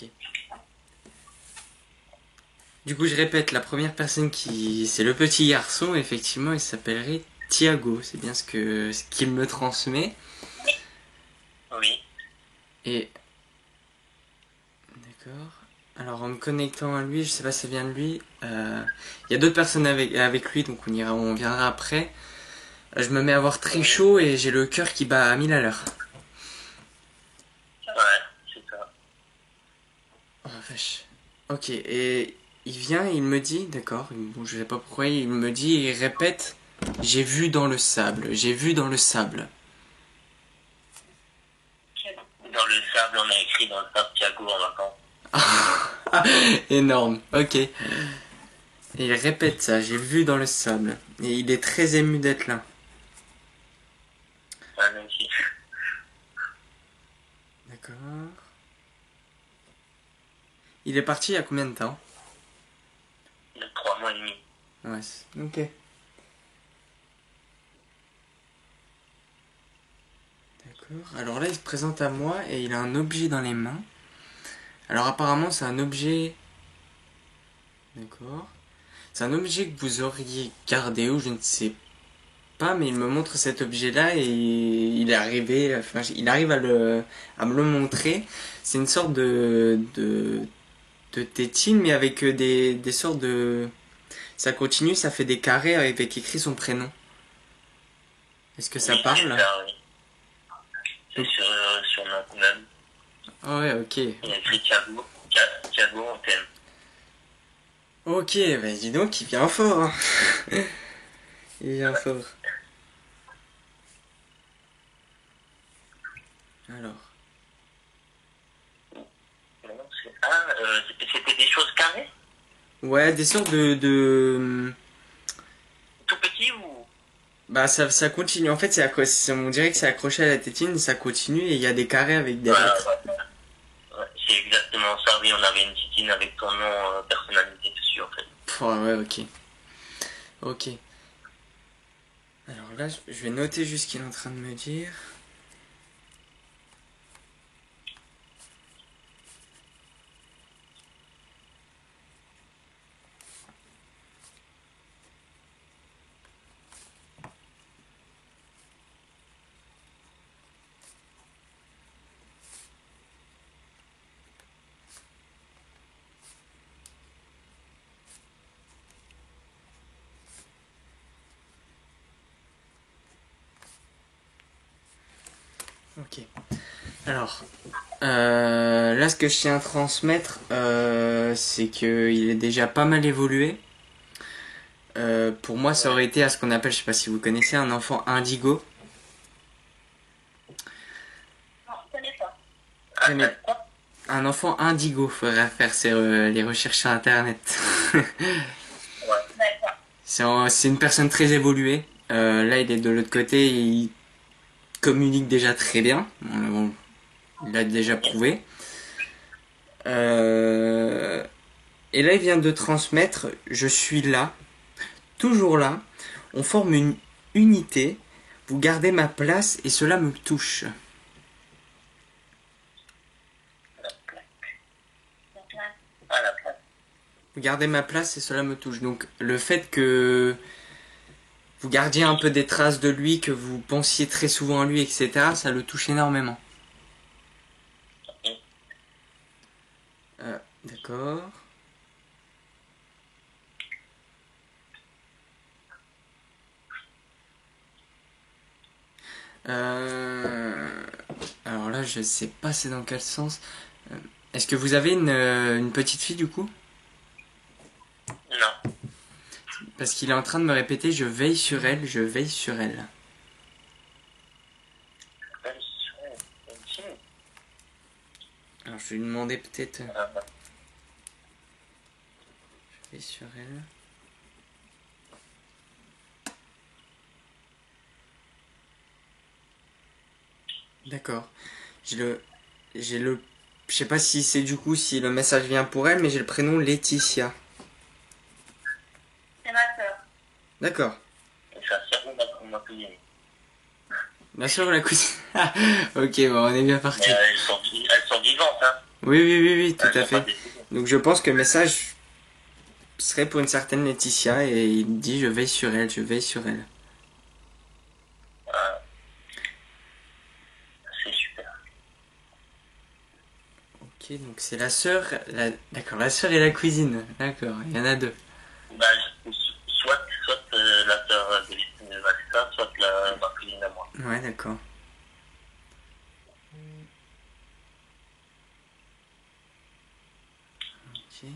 Ok. Du coup, je répète, la première personne c'est le petit garçon, effectivement, il s'appellerait Thiago. C'est bien ce qu'il me transmet. Oui. Et d'accord. Alors en me connectant à lui, je sais pas si ça vient de lui. Il y a d'autres personnes avec lui, donc on viendra après. Je me mets à avoir très Oui. chaud et j'ai le cœur qui bat à 1000 à l'heure. Ouais, c'est ça. Oh vache. Ok, et il vient et il me dit, d'accord, bon, je sais pas pourquoi, il me dit, il répète, j'ai vu dans le sable, j'ai vu dans le sable. Dans le sable, on a écrit dans le sable Thiago en vacances. Énorme, ok. Et il répète ça, j'ai vu dans le sable. Et il est très ému d'être là. Ouais, même si. D'accord. Il est parti il y a combien de temps? Il y a 3 mois et demi. Ouais, ok. D'accord. Alors là, il se présente à moi et il a un objet dans les mains. Alors apparemment, c'est un objet. D'accord. C'est un objet que vous auriez gardé ou je ne sais pas, mais il me montre cet objet-là et il est arrivé, enfin, il arrive à me le montrer. C'est une sorte de tétine, mais avec des sortes de. Ça continue, ça fait des carrés avec écrit son prénom. Est-ce que ça Oui, c'est parle? ça, oui. C'est Donc, sur notre même. ah ouais, ok. Il y a écrit Thiago. Thiago, on t'aime. Ok, bah dis donc, il vient fort, hein. Il vient fort. Alors. Ah, c'était des choses carrées? Ouais, des sortes Tout petit ou? Bah ça continue. En fait, on dirait que c'est accroché à la tétine, ça continue et il y a des carrés avec des Ouais, lettres. ouais. Ouais, c'est exactement ça, oui, on avait une titine avec ton nom personnalisé dessus, en fait. Pff, ouais, ok. Ok. Alors là, je vais noter juste ce qu'il est en train de me dire. Ok. Alors, là, ce que je tiens à transmettre, c'est qu'il est déjà pas mal évolué. Pour moi, ça aurait été à ce qu'on appelle, je sais pas si vous connaissez, un enfant indigo. Non, je connais pas. Ouais, mais un enfant indigo, faudrait faire les recherches sur internet. Ouais, d'accord. C'est une personne très évoluée. Là, il est de l'autre côté, il communique déjà très bien. Il l'a déjà prouvé. Euh, et là, il vient de transmettre, je suis là, toujours là. On forme une unité. Vous gardez ma place et cela me touche. À la place. Vous gardez ma place et cela me touche. Donc le fait que vous gardiez un peu des traces de lui, que vous pensiez très souvent à lui, etc., ça le touche énormément. D'accord. Euh, alors là, je sais pas c'est dans quel sens. Euh, Est-ce que vous avez une petite fille du coup? Non. Parce qu'il est en train de me répéter, je veille sur elle, je veille sur elle. Alors je vais lui demander peut-être, je veille sur elle. D'accord. J'ai le, j'ai le, je sais pas si c'est du coup si le message vient pour elle, mais j'ai le prénom Laetitia. C'est ma soeur. D'accord. Et sa soeur, on m'a payé. Bien sûr, la cousine. Ok, bon, on est bien Mais parti. elles sont vivantes, hein. Oui, oui, oui, oui, tout Elle à n'a pas fait. décidé. Donc je pense que le message serait pour une certaine Laetitia et il dit je veille sur elle, je veille sur elle. Ah, c'est super. Ok, donc c'est la sœur, d'accord, la sœur et la cuisine. D'accord, il y en a deux. Bah, soit la sœur de Vanessa, soit ma cousine à moi. Ouais, d'accord. Ok.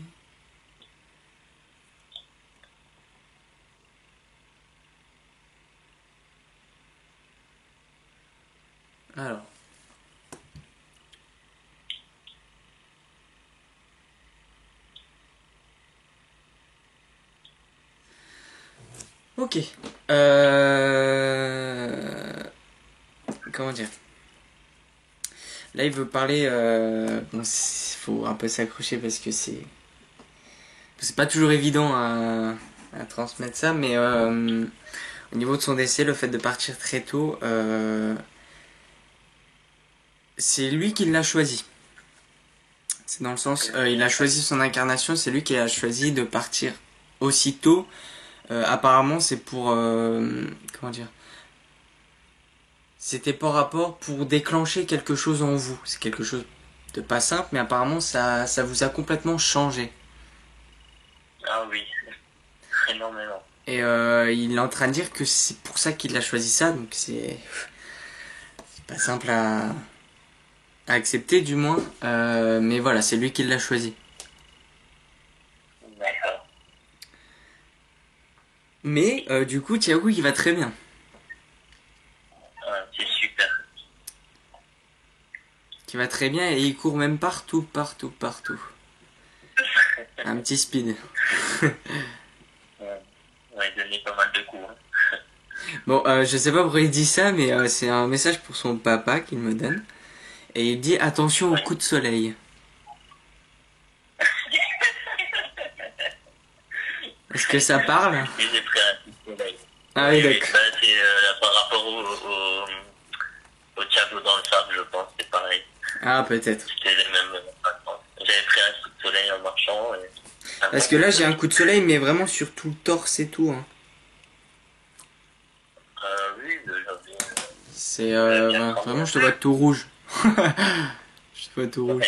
Alors. Ok. Comment dire? Là, il veut parler. Bon, faut un peu s'accrocher parce que c'est pas toujours évident à transmettre ça, mais au niveau de son décès, le fait de partir très tôt, c'est lui qui l'a choisi. C'est dans le sens, il a choisi son incarnation, c'est lui qui a choisi de partir aussitôt. Apparemment, c'est pour comment dire? C'était par rapport pour déclencher quelque chose en vous. C'est quelque chose de pas simple, mais apparemment ça vous a complètement changé. Ah oui, énormément. Et il est en train de dire que c'est pour ça qu'il a choisi ça, donc c'est pas simple à accepter du moins. Mais voilà, c'est lui qui l'a choisi. D'accord. Mais du coup, Thiago il va très bien. Ah, c'est super. Qui va très bien et il court même partout, partout, partout. Un petit speed. Ouais, on va donner pas mal de coups. Hein. Bon, je sais pas pourquoi il dit ça, mais c'est un message pour son papa qu'il me donne. Et il dit attention au Ouais. coup de soleil. Est-ce que ça parle? Et j'ai pris un coup de soleil. Ah oui, Oui, oui, d'accord. bah, c'est par rapport au Thiago dans le sable, je pense, c'est pareil. Ah, peut-être. C'était les mêmes vacances. J'avais pris un coup de soleil en marchant. Et... un Parce bon que coup là, de j'ai un soleil. coup de soleil, mais vraiment sur tout le torse et tout. Hein. Oui, j'avais C'est bien vraiment, tremblé. je te vois tout rouge. Je te vois tout rouge.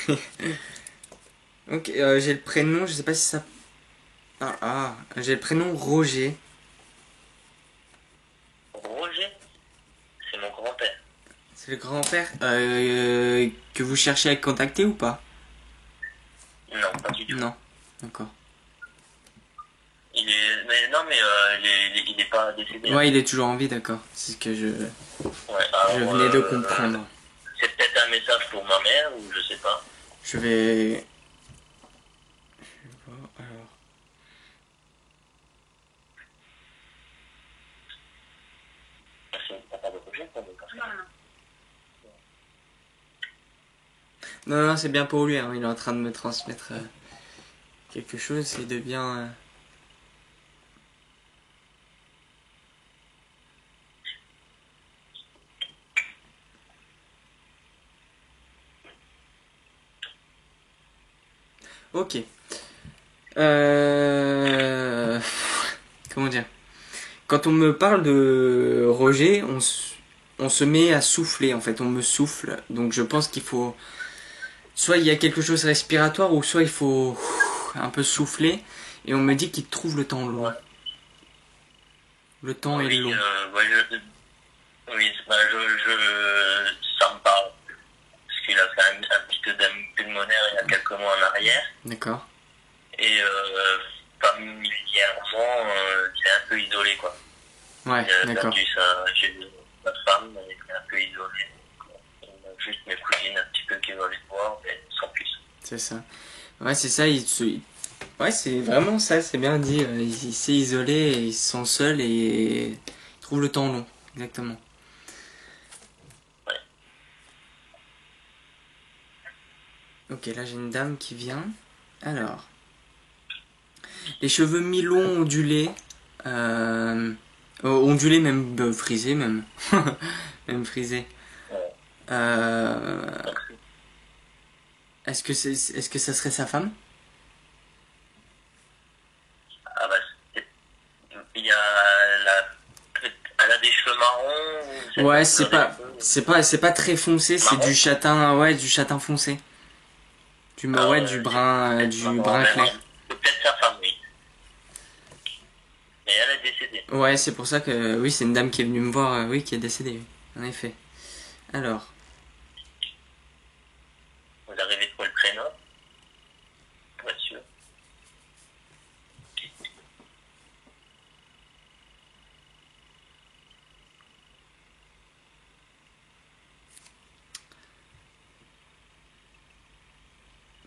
Ouais. Ok, j'ai le prénom, je sais pas si ça. J'ai le prénom Roger. Roger, c'est mon grand-père. C'est le grand-père que vous cherchez à contacter ou pas? Non, pas du tout. Non. D'accord. Mais non, mais il est pas décédé. Hein. Ouais, il est toujours en vie, d'accord. C'est ce que Ouais, je alors, venais de comprendre. c'est peut-être un message pour ma mère ou je sais pas. Je vais. Voir, alors. T'as pas de projet pour nous? Non, non, c'est bien pour lui. Hein. Il est en train de me transmettre quelque chose. C'est de bien. Ok. Euh... Comment dire? Quand on me parle de Roger, on se met à souffler en fait. On me souffle. Donc je pense qu'il faut. Soit il y a quelque chose respiratoire ou soit il faut un peu souffler. Et on me dit qu'il trouve le temps long. Ouais. Le temps est Oui, long. ouais, oui, bah, ça me parle. Parce qu'il a fait un petit peu d'amis pulmonaire il y a quelques mois en arrière. D'accord. Et familièrement, il est un peu isolé, quoi. Ouais, Il a d'accord. perdu sa femme, il est un peu isolé. Il a juste mes cousines un petit peu qui veulent le voir, mais sans plus. C'est ça. Ouais, c'est ça. Ouais, c'est vraiment ça. C'est bien dit. Il s'est isolé, et il se sent seul et il trouve le temps long. Exactement. Ouais. Ok, là j'ai une dame qui vient. Alors, les cheveux mi-longs, ondulés, ondulés même frisés même, même frisés. Ouais. Euh, Merci. Est-ce que ça serait sa femme? Ah bah, il y a la... Elle a des cheveux marrons ou cette Ouais, la couleur des cheveux c'est pas très foncé, c'est marron? du châtain, ouais, du châtain foncé. Ah Ouais, ouais, c'est peut-être du marron, brun clair. c'est peut-être sa femme, oui. Mais elle est décédée. Ouais, c'est pour ça que, oui, c'est une dame qui est venue me voir, oui, qui est décédée, oui. En effet. Alors, Vous arrivez à trouver le prénom, pour être sûr.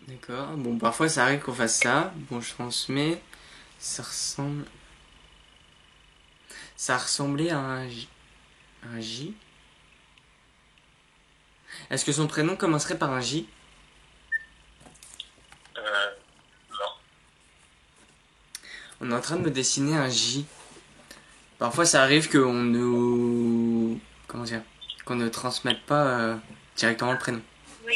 d'accord. Bon, parfois ça arrive qu'on fasse ça. Bon, je transmets. Ça ressemble. Ça ressemblait à un J. Un J. Est-ce que son prénom commencerait par un J? Non. On est en train de me dessiner un J. Parfois ça arrive qu'on nous. Comment dire? Qu'on ne transmette pas directement le prénom. Ouais.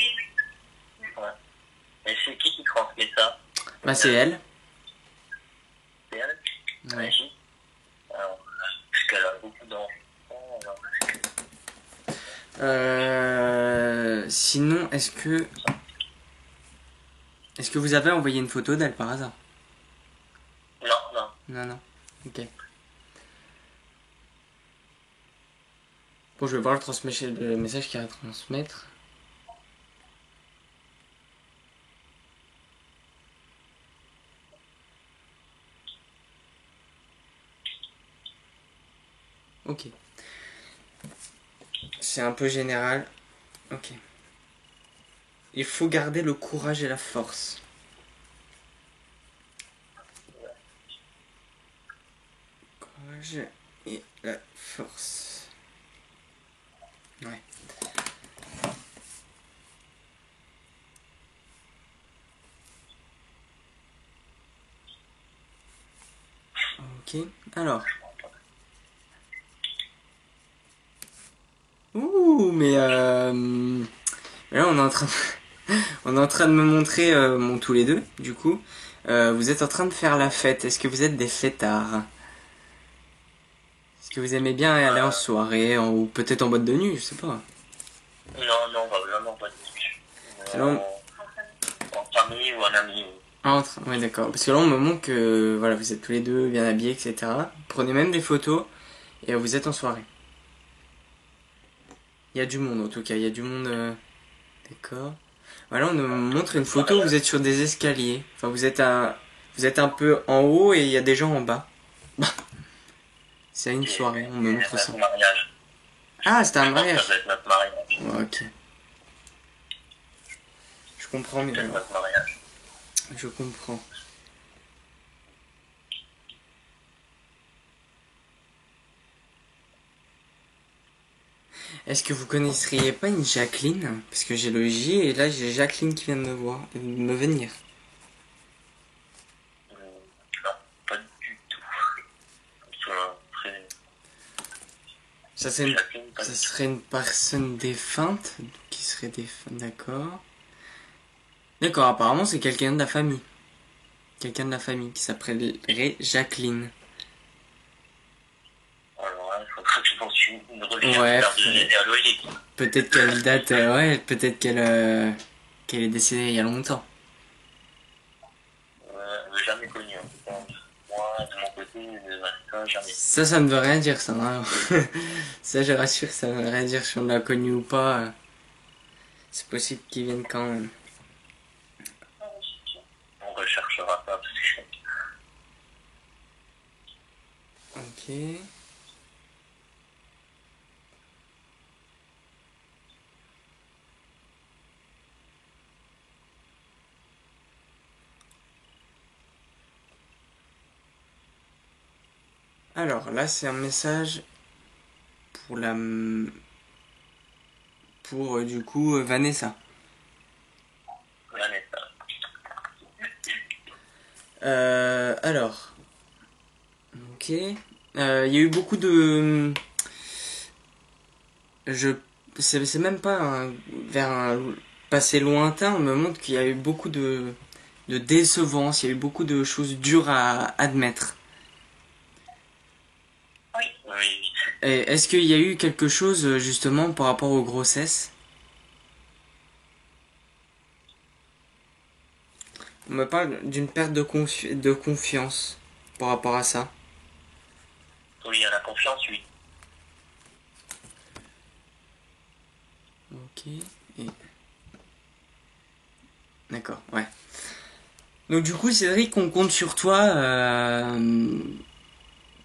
Et c'est qui transmet ça? Bah, c'est elle. C'est elle? Ouais. Qui? Alors, parce qu'elle a beaucoup d'enfants. Alors, Sinon, est-ce que. Est-ce que vous avez envoyé une photo d'elle par hasard? non, non. Non, non. Ok. Bon, je vais voir le message qu'il y a à transmettre. Ok. C'est un peu général. Ok. Il faut garder le courage et la force. Courage et la force. Ouais. Ok. Alors. Ouh, mais là, on est en train on est en train de me montrer, bon, tous les deux, du coup. Vous êtes en train de faire la fête. Est-ce que vous êtes des fêtards? Est-ce que vous aimez bien aller en soirée, ou peut-être en boîte de nuit, je sais pas. Non, non, bah, vraiment pas de suite. Sinon, En famille ou en ami. ouais, d'accord. Parce que là, on me montre que, voilà, vous êtes tous les deux bien habillés, etc. Prenez même des photos, et vous êtes en soirée. Il y a du monde, en tout cas, il y a du monde, d'accord. Voilà, on nous montre une photo où vous êtes sur des escaliers. Enfin, vous êtes un peu en haut et il y a des gens en bas. C'est une soirée, on me montre ça. C'est notre mariage. Ah, c'était un Je pense que ça mariage. doit être notre mariage. Ouais, ok. Je comprends mieux C'est alors. notre mariage. Je comprends. Est-ce que vous connaisseriez pas une Jacqueline? Parce que j'ai le J et là j'ai Jacqueline qui vient de me voir, de me venir. Non, pas du tout. Très... Ça, c'est une- Jacqueline, pas Ça du tout. serait une personne défunte qui serait défunte, d'accord. D'accord, apparemment c'est quelqu'un de la famille. Quelqu'un de la famille qui s'appellerait Jacqueline. Alors là, il faudra que je pense une recherche Ouais, d'arbre généalogique. peut-être qu'elle date, ouais, peut-être qu'elle est décédée il y a longtemps. Jamais connu. Hein. Moi, de mon côté, ça, jamais. Ça ne veut rien dire, ça. Hein. Ça, je rassure, ça ne veut rien dire si on l'a connu ou pas. C'est possible qu'il vienne quand même. On recherchera pas parce que Ok. Alors là, c'est un message pour du coup Vanessa. Vanessa. Alors, ok. Il y a eu beaucoup de, je, c'est même pas vers un passé lointain, on me montre qu'il y a eu beaucoup de décevances, il y a eu beaucoup de choses dures à admettre. Oui. Oui. Et est-ce qu'il y a eu quelque chose justement par rapport aux grossesses? On me parle d'une perte de confiance par rapport à ça. Oui, à la confiance, oui. Ok. Et... D'accord, ouais. Donc du coup, Cédric, on compte sur toi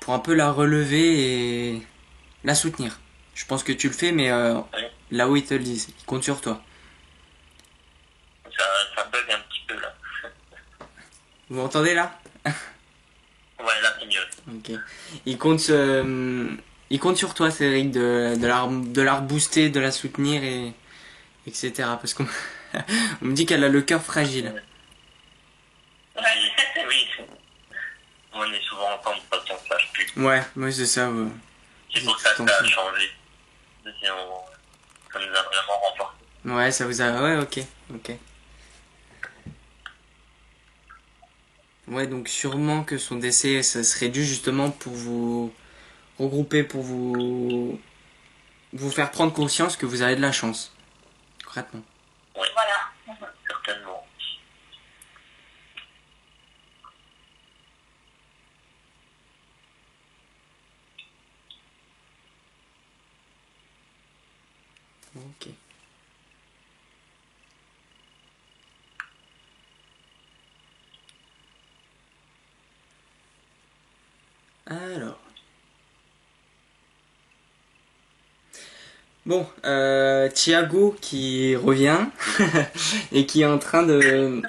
pour un peu la relever et la soutenir. Je pense que tu le fais, mais Oui. là où ils te le disent, ils comptent sur toi. Ça bug un petit peu là. Vous m'entendez là? Ouais, là c'est mieux. Ok. Ils comptent sur toi, Cédric, de la rebooster, de la soutenir et etc. Parce qu'on on me dit qu'elle a le cœur fragile. Oui, oui. On est souvent ensemble quand on ne sache plus. Ouais, moi c'est ça. Ouais. C'est pour ça que ça a changé. Ça nous a vraiment renforcé. Ouais, ça vous a... Ouais, ok. Ok. Ouais, donc sûrement que son décès, ça serait dû justement pour vous regrouper, pour vous faire prendre conscience que vous avez de la chance. Concrètement. Oui, voilà. Certainement. Ok. Alors. Bon, Thiago qui revient et qui est en train de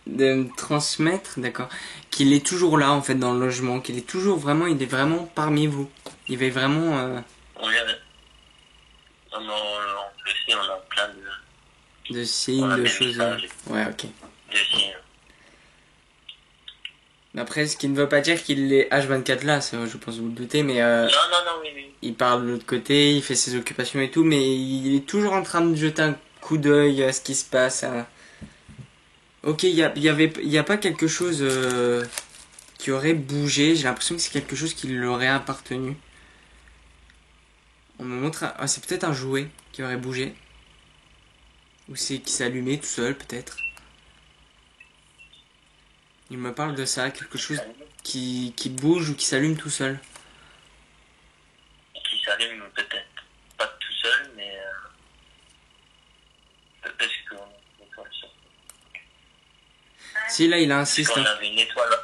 me transmettre, d'accord, qu'il est toujours là en fait dans le logement, qu'il est toujours vraiment, il est vraiment parmi vous. Il va vraiment Oui, on le sait, on a plein de on signes, a de des choses. messages, Ouais, ok. des signes. Après, ce qui ne veut pas dire qu'il est H24 là, ça, je pense que vous le doutez, mais Non, non, oui, oui. il parle de l'autre côté, il fait ses occupations et tout, mais il est toujours en train de jeter un coup d'œil à ce qui se passe. Ok, il y a pas quelque chose qui aurait bougé. J'ai l'impression que c'est quelque chose qui lui aurait appartenu. On me montre, ah, c'est peut-être un jouet qui aurait bougé, ou c'est qui s'allumait tout seul, peut-être. Il me parle de ça, quelque chose qui bouge ou qui s'allume tout seul. Qui s'allume peut-être pas tout seul, mais peut-être qu'on a une étoile sur. Si là, il insiste. Parce qu'on avait une étoile,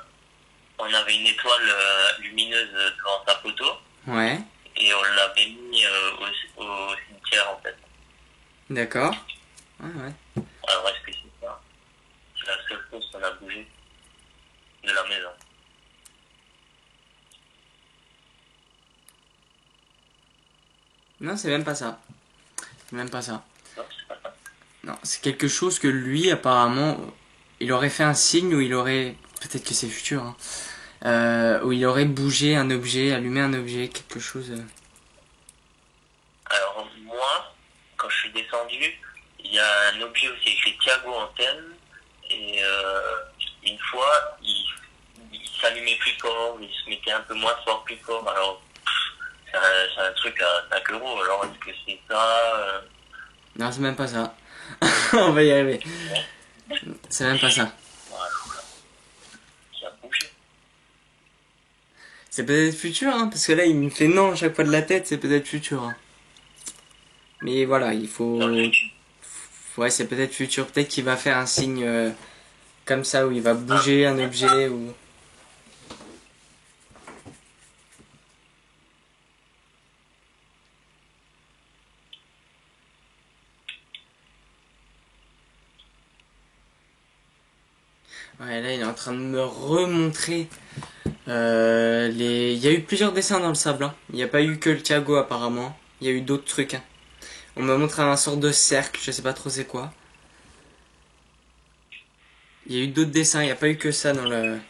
on avait une étoile lumineuse devant sa photo. Ouais. Et on l'avait mis au cimetière en fait. D'accord. Ouais, ouais. Alors est-ce que c'est ça? C'est la seule chose qu'on a bougé de la maison. Non, c'est même pas ça. C'est même pas ça. Non, c'est pas ça. Non, c'est quelque chose que lui, apparemment, il aurait fait un signe où il aurait, peut-être que c'est futur, hein, où il aurait bougé un objet, allumé un objet, quelque chose. Alors moi, quand je suis descendu, il y a un objet où c'est écrit Thiago Antenne. Et une fois, il s'allumait plus fort, il se mettait un peu moins fort, plus fort. Alors, c'est un truc à 5 euros. Alors, est-ce que c'est ça Non, c'est même pas ça. On va y arriver. C'est même pas ça. Voilà, qui a bougé. C'est peut-être futur, hein, parce que là, il me fait non à chaque fois de la tête, c'est peut-être futur. Hein. Mais voilà, il faut... Dans le futur. Ouais, c'est peut-être futur. Peut-être qu'il va faire un signe comme ça, où il va bouger un objet, ou... Ouais, là, il est en train de me remontrer les... Il y a eu plusieurs dessins dans le sable. Hein. Il n'y a pas eu que le Thiago, apparemment. Il y a eu d'autres trucs. Hein. On m'a montré un sorte de cercle, je sais pas trop c'est quoi. Il y a eu d'autres dessins, il n'y a pas eu que ça dans le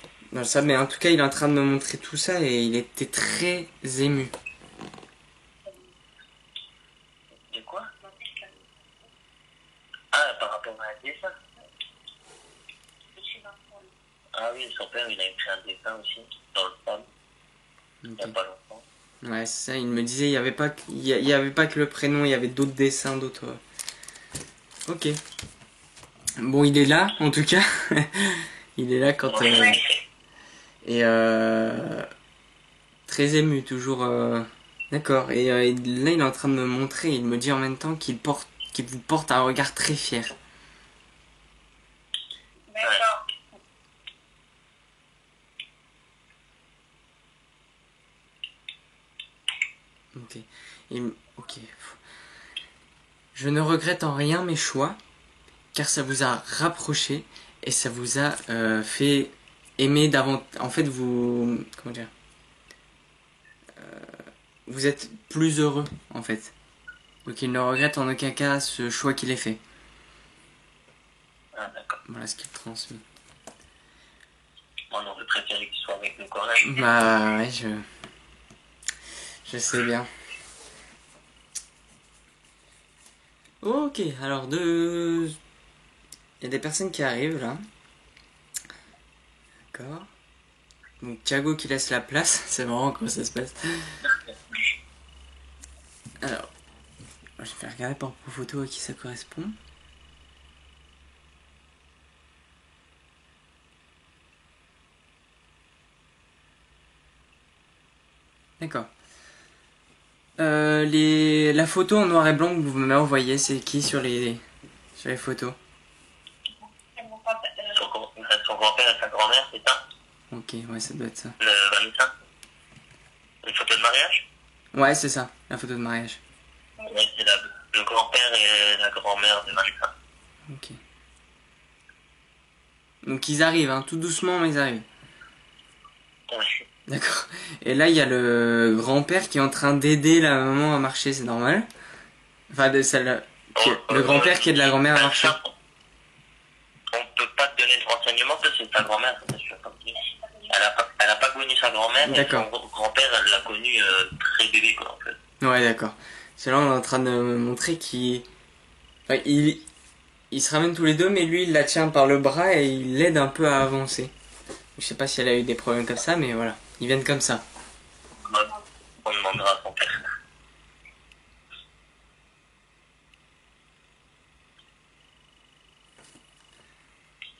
sable. Mais en tout cas, il est en train de me montrer tout ça et il était très ému. De quoi? Ah, par rapport à un dessin. Ah oui, son père, il a écrit un dessin aussi, dans le femme, il n'y a Ok. pas longtemps. Ouais, c'est ça, il me disait, il y avait pas que, il y avait pas que le prénom, il y avait d'autres dessins, d'autres... Ok. Bon, il est là, en tout cas. Il est là quand... Ouais. et très ému, toujours... D'accord. Et là, il est en train de me montrer, il me dit en même temps qu'il vous porte un regard très fier. D'accord. Ok. Ok. Je ne regrette en rien mes choix, car ça vous a rapproché et ça vous a fait aimer davantage. En fait, vous... Comment dire? Vous êtes plus heureux, en fait. Donc il ne regrette en aucun cas ce choix qu'il ait fait. Ah, d'accord. Voilà ce qu'il transmet. On aurait préféré qu'il soit avec nous quand même. Bah ouais, je sais bien. Ok, alors il y a des personnes qui arrivent là. D'accord. Donc Thiago qui laisse la place, c'est marrant comment ça se passe. Alors, je vais regarder par photo à qui ça correspond. D'accord. La photo en noir et blanc que vous m'avez envoyée, c'est qui sur les photos? Son grand-père et sa grand-mère, c'est ça? Ok, ouais, ça doit être ça. Vanessa? Une photo de mariage? Ouais, c'est ça, la photo de mariage. Oui, c'est le grand-père et la grand-mère de Vanessa. Ok. Donc ils arrivent, hein, tout doucement, mais ils arrivent. Oui. D'accord. Et là, il y a le grand-père qui est en train d'aider la maman à marcher, c'est normal. Enfin, le grand-père qui aide la grand-mère à marcher. Ça, on peut pas te donner de renseignements, ça c'est ta grand-mère, ça, je sais pas. Elle a pas connu sa grand-mère, mais D'accord. son grand-père, elle l'a connu très bébé, quoi, en fait. Ouais, d'accord. C'est là, on est en train de me montrer enfin, il se ramène tous les deux, mais lui, il la tient par le bras et il l'aide un peu à avancer. Je sais pas si elle a eu des problèmes comme ça, mais voilà. Ils viennent comme ça. On demandera à son père.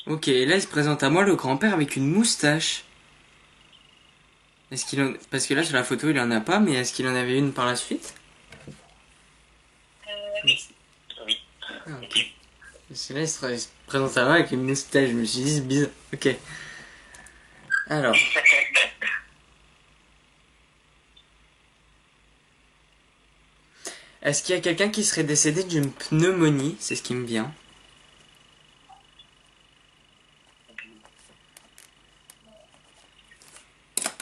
Ok, et là, il se présente à moi, le grand-père, avec une moustache. Parce que là, sur la photo, il en a pas, mais est-ce qu'il en avait une par la suite? Oui. Ah, ok. Parce que là, il se présente à moi avec une moustache. Je me suis dit, c'est bizarre. Ok. Alors. Est-ce qu'il y a quelqu'un qui serait décédé d'une pneumonie? C'est ce qui me vient.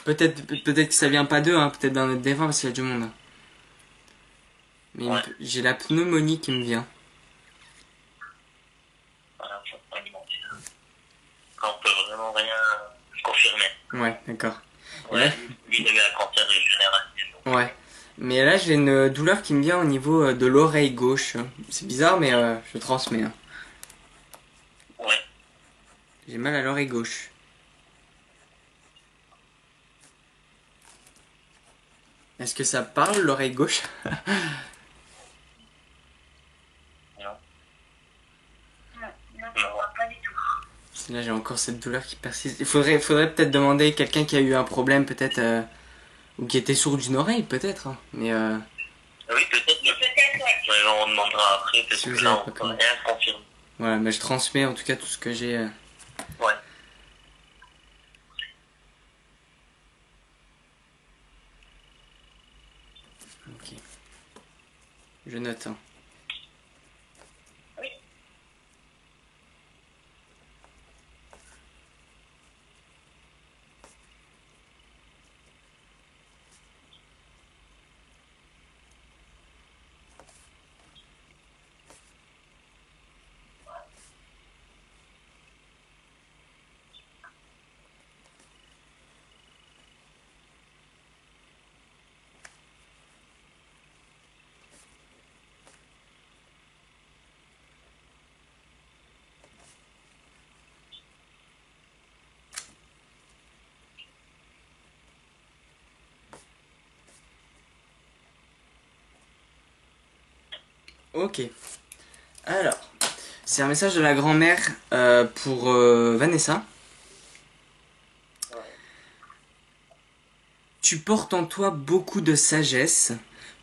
Peut-être que ça vient pas d'eux, hein, peut-être d'un autre défunt parce qu'il y a du monde. Hein. Mais Ouais. j'ai la pneumonie qui me vient. Voilà, je vais pas lui mentir. On peut vraiment rien confirmer. Ouais, d'accord. Ouais, lui, il avait un cancer généralisé. Ouais. Mais là, j'ai une douleur qui me vient au niveau de l'oreille gauche. C'est bizarre, mais je transmets. Hein. Ouais. J'ai mal à l'oreille gauche. Est-ce que ça parle, l'oreille gauche? Non. Non, pas du tout. Là, j'ai encore cette douleur qui persiste. Faudrait peut-être demander à quelqu'un qui a eu un problème, peut-être, ou qui était sourd d'une oreille, peut-être. Hein. Mais Oui, peut-être. Peut-être, ouais. On demandera après, parce si que vous là, avez on pas peut comment. rien confirmer. Voilà, mais je transmets en tout cas tout ce que j'ai. Ouais. Ok. Je note. Hein. Ok. Alors, c'est un message de la grand-mère pour Vanessa. Tu portes en toi beaucoup de sagesse.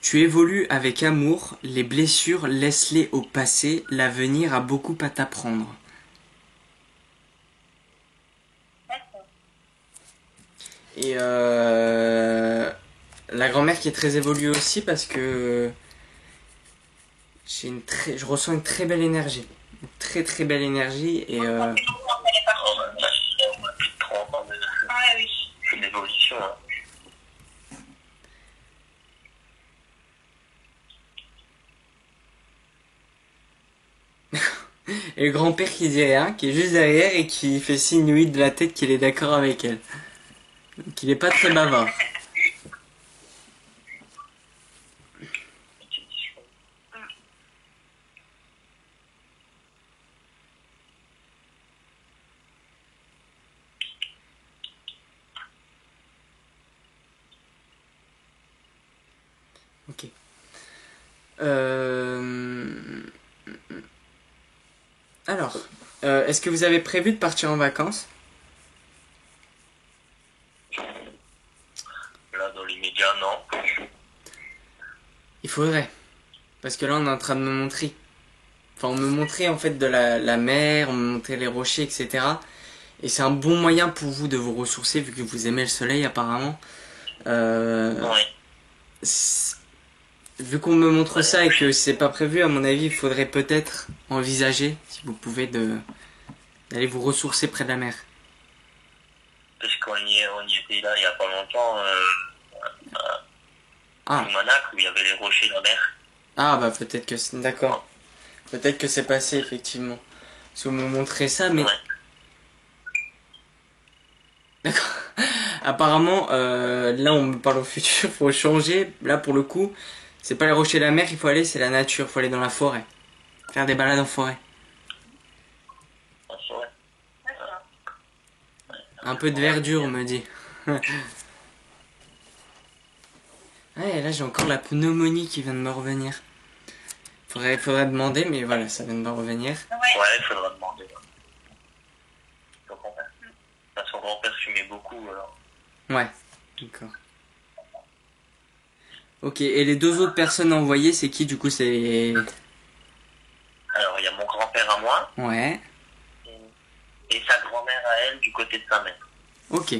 Tu évolues avec amour. Les blessures, laisse-les au passé. L'avenir a beaucoup à t'apprendre. Et la grand-mère qui est très évoluée aussi parce que je ressens une très belle énergie. Une très très belle énergie et Oh, bah, on a plus de 30 ans d'évolution. Hein. et le grand-père qui dit rien, qui est juste derrière et qui fait signe oui de la tête qu'il est d'accord avec elle. Donc il est pas très bavard. Ok. Alors, est-ce que vous avez prévu de partir en vacances? Là, dans les médias, non. Il faudrait. Parce que là, on est en train de me montrer. Enfin, on me montrait en fait de la mer, on me montrait les rochers, etc. Et c'est un bon moyen pour vous de vous ressourcer, vu que vous aimez le soleil apparemment. Ouais. Vu qu'on me montre ça et que c'est pas prévu, à mon avis, il faudrait peut-être envisager, si vous pouvez, d'aller vous ressourcer près de la mer. Parce on y était là il y a pas longtemps, Ah, au Manac, où il y avait les rochers de la mer. ah bah peut-être que c'est... D'accord. Peut-être que c'est passé, effectivement. Si vous me montrez ça, mais... Ouais. D'accord. Apparemment, là on me parle au futur, faut changer. Là pour le coup, c'est pas les rochers de la mer qu'il faut aller, c'est la nature, faut aller dans la forêt. Faire des balades en forêt. Ah, c'est vrai. Un peu de verdure, on me dit. Ouais, et là j'ai encore la pneumonie qui vient de me revenir. Faudrait demander, mais voilà, ça vient de me revenir. Ouais, il faudra demander. Son grand-père fumait beaucoup, alors. Ouais, d'accord. Ok, et les deux autres personnes envoyées, c'est qui du coup? C'est... Alors, il y a mon grand-père à moi, Ouais, et sa grand-mère à elle, du côté de sa mère. ok.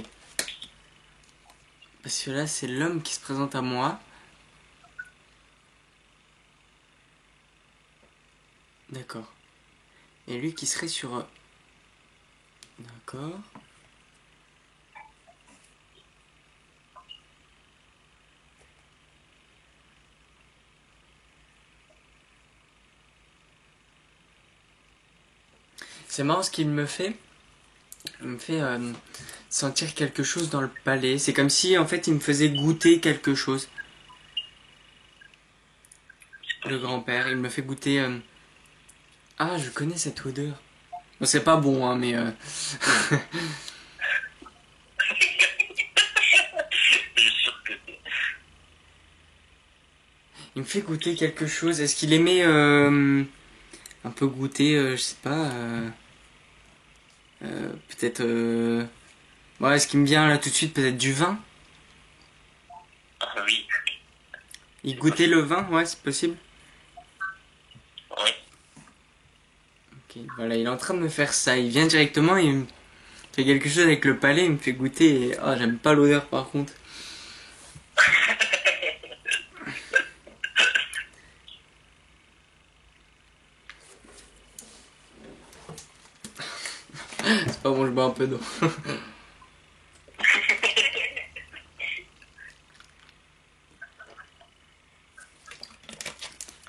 Parce que là, c'est l'homme qui se présente à moi. D'accord. Et lui qui serait sur... D'accord. C'est marrant ce qu'il me fait. Il me fait sentir quelque chose dans le palais. C'est comme si, en fait, il me faisait goûter quelque chose. Le grand-père, il me fait goûter... Ah, je connais cette odeur. Bon, c'est pas bon, hein, mais... Je suis sûr que Il me fait goûter quelque chose. Est-ce qu'il aimait un peu goûter, je sais pas... peut-être... Ouais, ce qui me vient là tout de suite, peut-être du vin. ah, oui. Il goûtait le vin, ouais, c'est possible. Oui. Ok, voilà, il est en train de me faire ça. Il vient directement et il me fait quelque chose avec le palais, il me fait goûter et... Oh, j'aime pas l'odeur par contre. C'est pas bon, je bois un peu d'eau.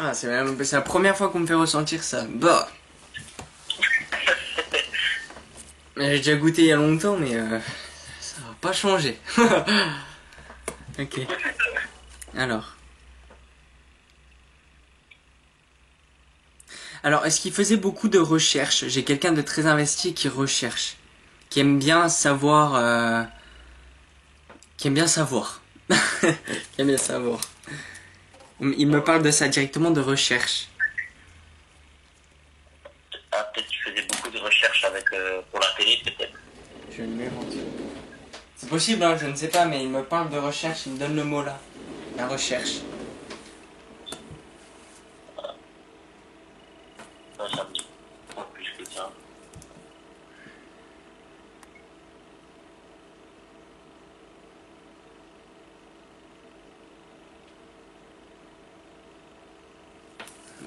Ah, c'est la première fois qu'on me fait ressentir ça. Bah. J'ai déjà goûté il y a longtemps, mais ça va pas changer. Ok. Alors. Alors, est-ce qu'il faisait beaucoup de recherches? J'ai quelqu'un de très investi qui recherche, qui aime bien savoir, qui aime bien savoir, qui aime bien savoir. Il me parle de ça directement de recherche. recherches avec pour la télé peut-être. Je le mets vendu. C'est possible, hein, je ne sais pas, mais il me parle de recherche, il me donne le mot là. La recherche. Non, ça me dit pas plus que ça.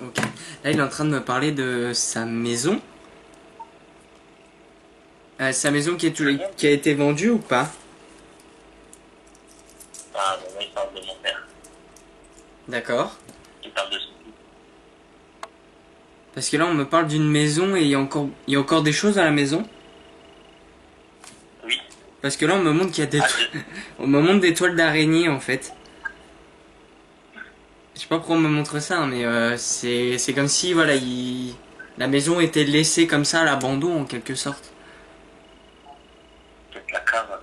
Ok. Là, il est en train de me parler de sa maison. Sa maison qui a été vendue ou pas? Ah, bon, là, il parle de mon père. D'accord. Il parle de son Parce que là, on me parle d'une maison et il y a encore des choses à la maison. Oui. Parce que là, on me montre qu'il y a des, Ah, on me montre des toiles d'araignée en fait. Je sais pas pourquoi on me montre ça, hein, mais c'est comme si voilà, la maison était laissée comme ça à l'abandon en quelque sorte. peut-être la cave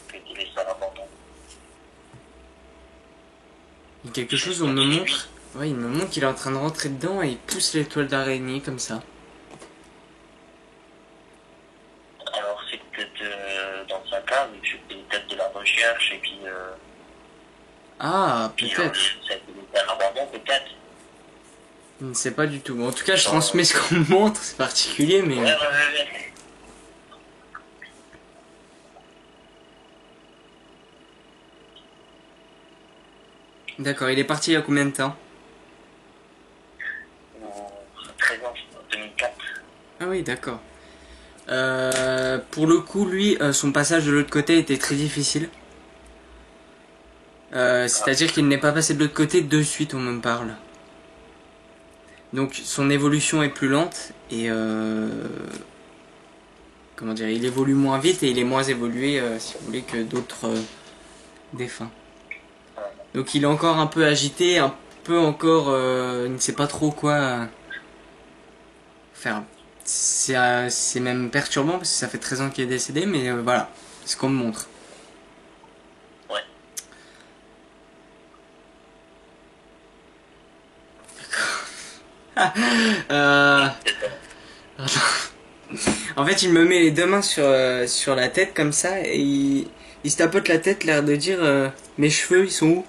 qui a été laissée à l'abandon. Il y a quelque chose où on me montre. Ouais, il me montre qu'il est en train de rentrer dedans et il pousse les toiles d'araignée comme ça. Alors c'est peut-être dans sa cave, je fais peut-être de la recherche et puis Ah, puis peut-être. ça a été laissé à l'abandon peut-être. Je ne sais pas du tout. Bon, en tout cas, je transmets ce qu'on me montre, c'est particulier, mais. Ouais. D'accord, il est parti il y a combien de temps? 13 ans, 2004. Ah oui, d'accord. Pour le coup, lui, son passage de l'autre côté était très difficile. C'est-à-dire qu'il n'est pas passé de l'autre côté de suite, on me parle. Donc son évolution est plus lente et comment dire, il évolue moins vite et il est moins évolué, si vous voulez, que d'autres défunts. Donc il est encore un peu agité, un peu encore, il ne sait pas trop quoi faire. C'est même perturbant parce que ça fait 13 ans qu'il est décédé, mais voilà, c'est ce qu'on me montre. Ouais. Euh, C'est ça. En fait, il me met les deux mains sur la tête comme ça et il se tapote la tête, l'air de dire mes cheveux, ils sont où?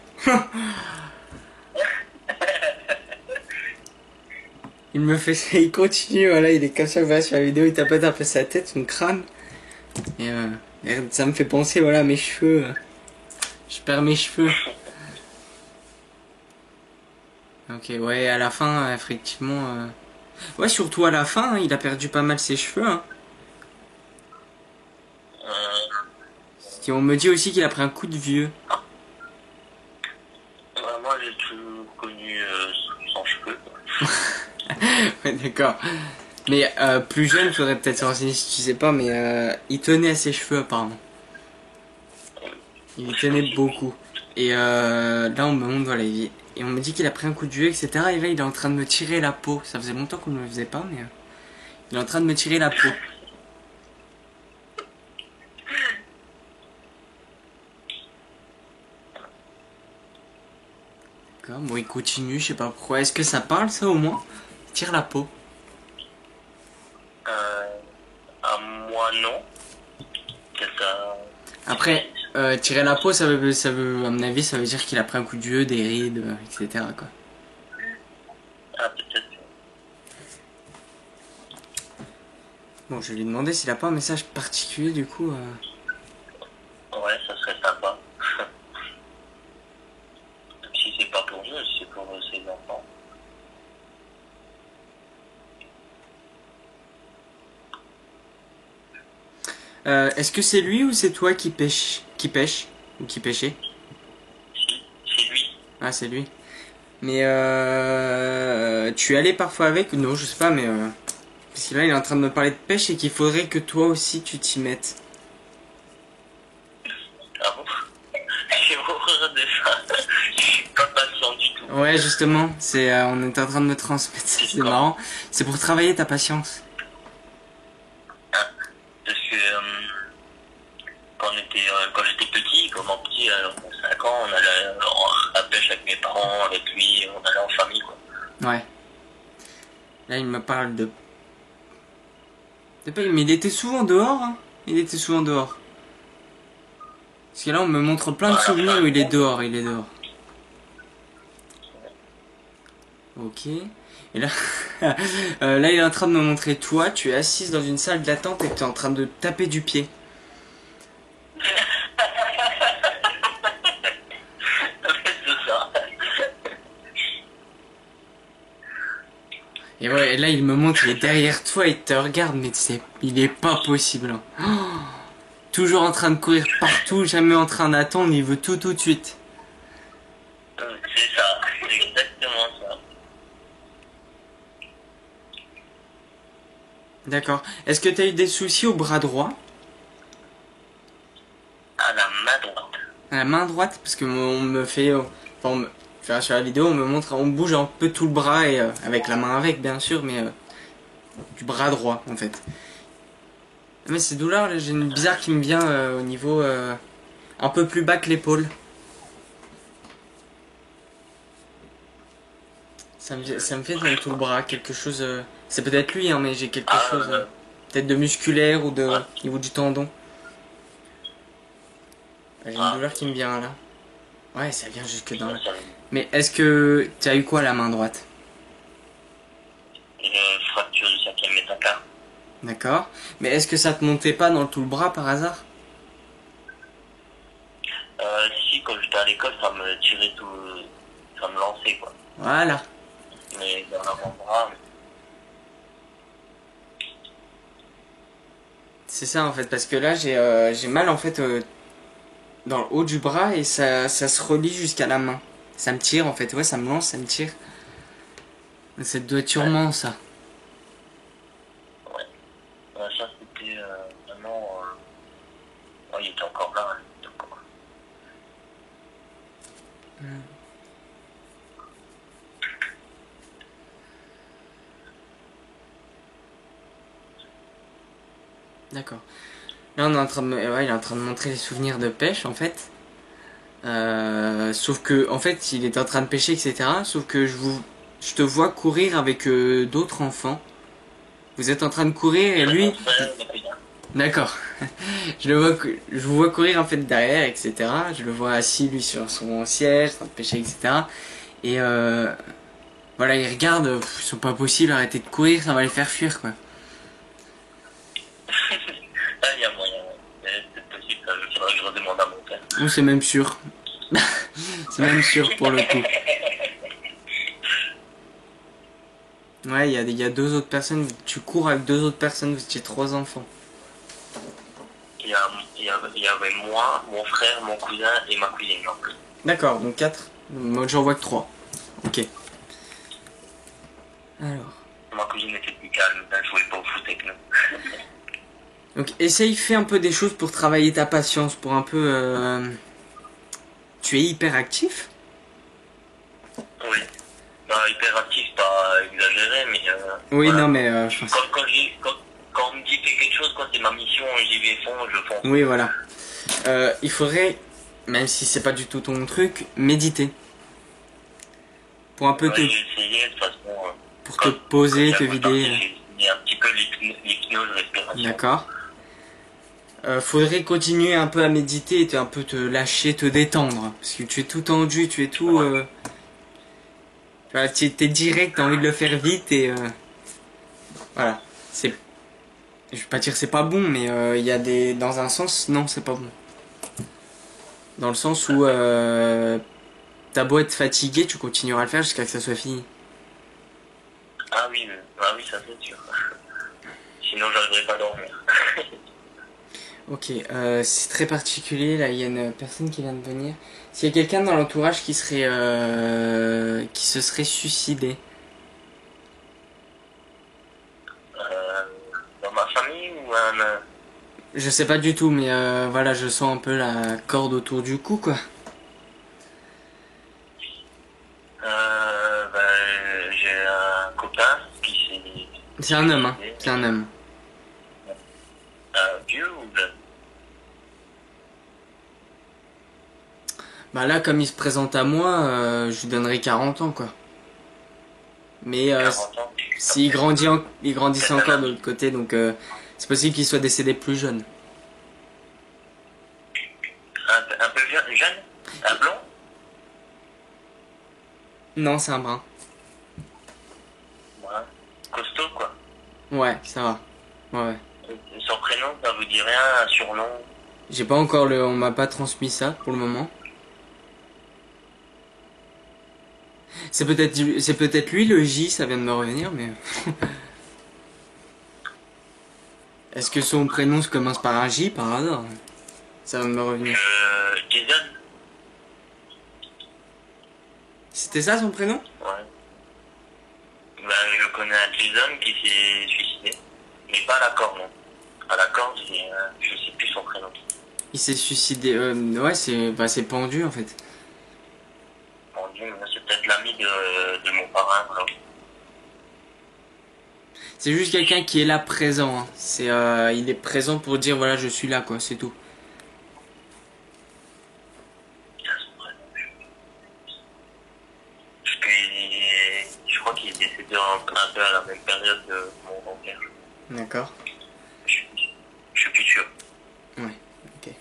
Il me fait ça, il continue, voilà, il est comme ça, voilà, sur la vidéo, il tapote un peu sa tête, son crâne. Et ça me fait penser, voilà, mes cheveux. Je perds mes cheveux. Ok, ouais, à la fin, effectivement. Ouais, surtout à la fin, hein, il a perdu pas mal ses cheveux. Hein. Et on me dit aussi qu'il a pris un coup de vieux. Moi j'ai toujours connu sans cheveux. Ouais, d'accord. Mais plus jeune, faudrait peut-être se renseigner si tu sais pas, mais il tenait à ses cheveux apparemment. Il y tenait beaucoup. Et là, on me montre, voilà, et on me dit qu'il a pris un coup de vieux, etc. Et là, il est en train de me tirer la peau. Ça faisait longtemps qu'on ne le faisait pas, mais il est en train de me tirer la peau. D'accord, bon, il continue, je sais pas pourquoi. Est-ce que ça parle, ça, au moins? Il tire la peau. À moi non. C'est ça. Après, tirer la peau, ça veut, à mon avis, ça veut dire qu'il a pris un coup de vieux, des rides, etc. quoi. Ah peut-être. Bon, je vais lui demander s'il a pas un message particulier, du coup. Ouais, ça serait sympa. Si c'est pas pour nous, c'est pour ses enfants. Est-ce que c'est lui ou c'est toi qui pêche, ou qui pêchait? Si, c'est lui. Ah, c'est lui. Mais tu es allé parfois avec? Non, je sais pas, mais parce que là, il est en train de me parler de pêche et qu'il faudrait que toi aussi tu t'y mettes. Ah bon? J'ai horreur de ça. Je suis pas patient du tout. Ouais, justement, on est en train de me transmettre ça, c'est marrant. C'est pour travailler ta patience. Parce que quand j'étais petit, comme en petit, à 5 ans, on allait à la pêche avec mes parents, avec lui, on allait en famille quoi. Ouais. Là, il me parle de... Mais il était souvent dehors, hein. Il était souvent dehors. Parce que là, on me montre plein de souvenirs où il est dehors, il est dehors. Ok. Et là, là, il est en train de me montrer toi. Tu es assise dans une salle d'attente et tu es en train de taper du pied. C'est ça. Et ouais, et là, il me montre, il est derrière toi, il te regarde, mais il est pas possible, hein. Oh, toujours en train de courir partout, jamais en train d'attendre, il veut tout de suite. C'est ça, c'est exactement ça. D'accord. Est-ce que tu as eu des soucis au bras droit? À la main droite. À la main droite? Parce que on me fait... enfin, sur la vidéo, on me montre, on bouge un peu tout le bras, et avec la main avec, bien sûr, mais du bras droit, en fait. Mais ces douleurs, là, j'ai une bizarre qui me vient au niveau un peu plus bas que l'épaule. Ça me fait dans tout le bras, quelque chose... c'est peut-être lui, hein, mais j'ai quelque chose... peut-être de musculaire ou de niveau du tendon. J'ai une douleur qui me vient là. Ouais, ça vient jusque dans là. Mais est-ce que tu as eu quoi à la main droite? Fracture du 5e métacarpe. D'accord. Mais est-ce que ça te montait pas dans tout le bras par hasard? Si, quand j'étais à l'école, ça me tirait tout... Ça me lançait, quoi. Voilà. Mais dans l'avant-bras... C'est ça en fait, parce que là j'ai mal en fait dans le haut du bras et ça se relie jusqu'à la main. Ça me tire en fait, ouais, ça me lance, ça me tire. Ça doit être sûrement ça. Ouais. Ça c'était vraiment... Oh, il était encore là, hein. D'accord. Là on est en train de ouais, il est en train de montrer les souvenirs de pêche en fait. Sauf que en fait il était en train de pêcher, etc. Sauf que je te vois courir avec d'autres enfants. Vous êtes en train de courir et lui... D'accord. Je vous vois courir en fait derrière, etc. Je le vois assis lui sur son siège, en train de pêcher, etc. Et voilà, il regarde, c'est pas possible, arrêtez de courir, ça va les faire fuir quoi. Il y a moyen, c'est possible, je redemande à mon père. Ou c'est même sûr. C'est même sûr pour le coup. Ouais, il y a deux autres personnes, tu cours avec deux autres personnes, vous étiez 3 enfants. Il y avait moi, mon frère, mon cousin et ma cousine. D'accord, donc 4. Moi j'en vois que 3. Ok. Alors. Ma cousine était plus calme, elle jouait pas au foot avec nous. Donc essaye, fais un peu des choses pour travailler ta patience, pour un peu... Tu es hyperactif? Oui. Bah, hyperactif, pas exagéré, mais... oui, voilà. Non mais... Quand on me dit fais quelque chose, quand c'est ma mission, j'y vais fond, je fonce. Oui, voilà. Il faudrait, même si c'est pas du tout ton truc, méditer. Pour un peu J'ai essayé, de toute façon... pour te poser, te vider. J'ai un petit peu l'hypnose respiratoire. D'accord. Faudrait continuer un peu à méditer et un peu te lâcher, te détendre. Parce que tu es tout tendu, tu es tout... Voilà, tu es direct, t'as envie de le faire vite et... voilà. C'est... Je vais pas dire c'est pas bon, mais il y a des... Dans un sens, non, c'est pas bon. Dans le sens où... t'as beau être fatigué, tu continueras à le faire jusqu'à ce que ça soit fini. Ah oui, ça c'est sûr. Sinon, j'arriverai pas à dormir. Ok, c'est très particulier, là, il y a une personne qui vient de venir. S'il y a quelqu'un dans l'entourage qui se serait suicidé. Dans ma famille ou Je sais pas du tout, mais voilà, je sens un peu la corde autour du cou, quoi. J'ai un copain qui s'est... C'est un homme, hein, c'est un homme. Vieux ou jeune? Bah là, comme il se présente à moi, je lui donnerai 40 ans, quoi. Mais 40 ans. s'il grandit il grandissait encore de l'autre côté, donc C'est possible qu'il soit décédé plus jeune. Un peu jeune? Un blond? Non, c'est un brun. Ouais. Costaud, quoi. Ouais, ça va. Ouais, ouais. Son prénom, ça vous dit rien? Un surnom? J'ai pas encore le... On m'a pas transmis ça pour le moment. C'est peut-être lui le J, ça vient de me revenir, mais... Est-ce que son prénom se commence par un J par hasard? Ça vient de me revenir. Jason? C'était ça son prénom? Ouais. Ben, je connais un Jason qui s'est suicidé. Mais pas à la corde, non. À la corde, je sais plus son prénom. Il s'est suicidé. Ouais, c'est pendu en fait. Mon Dieu, mais c'est peut-être l'ami de mon parrain, quoi. C'est juste quelqu'un qui est là présent. Hein. Il est présent pour dire voilà, je suis là, quoi, c'est tout. Parce que je crois qu'il est décédé un peu à la même période de mon grand-père. D'accord. Je suis plus sûr. Ouais, ok.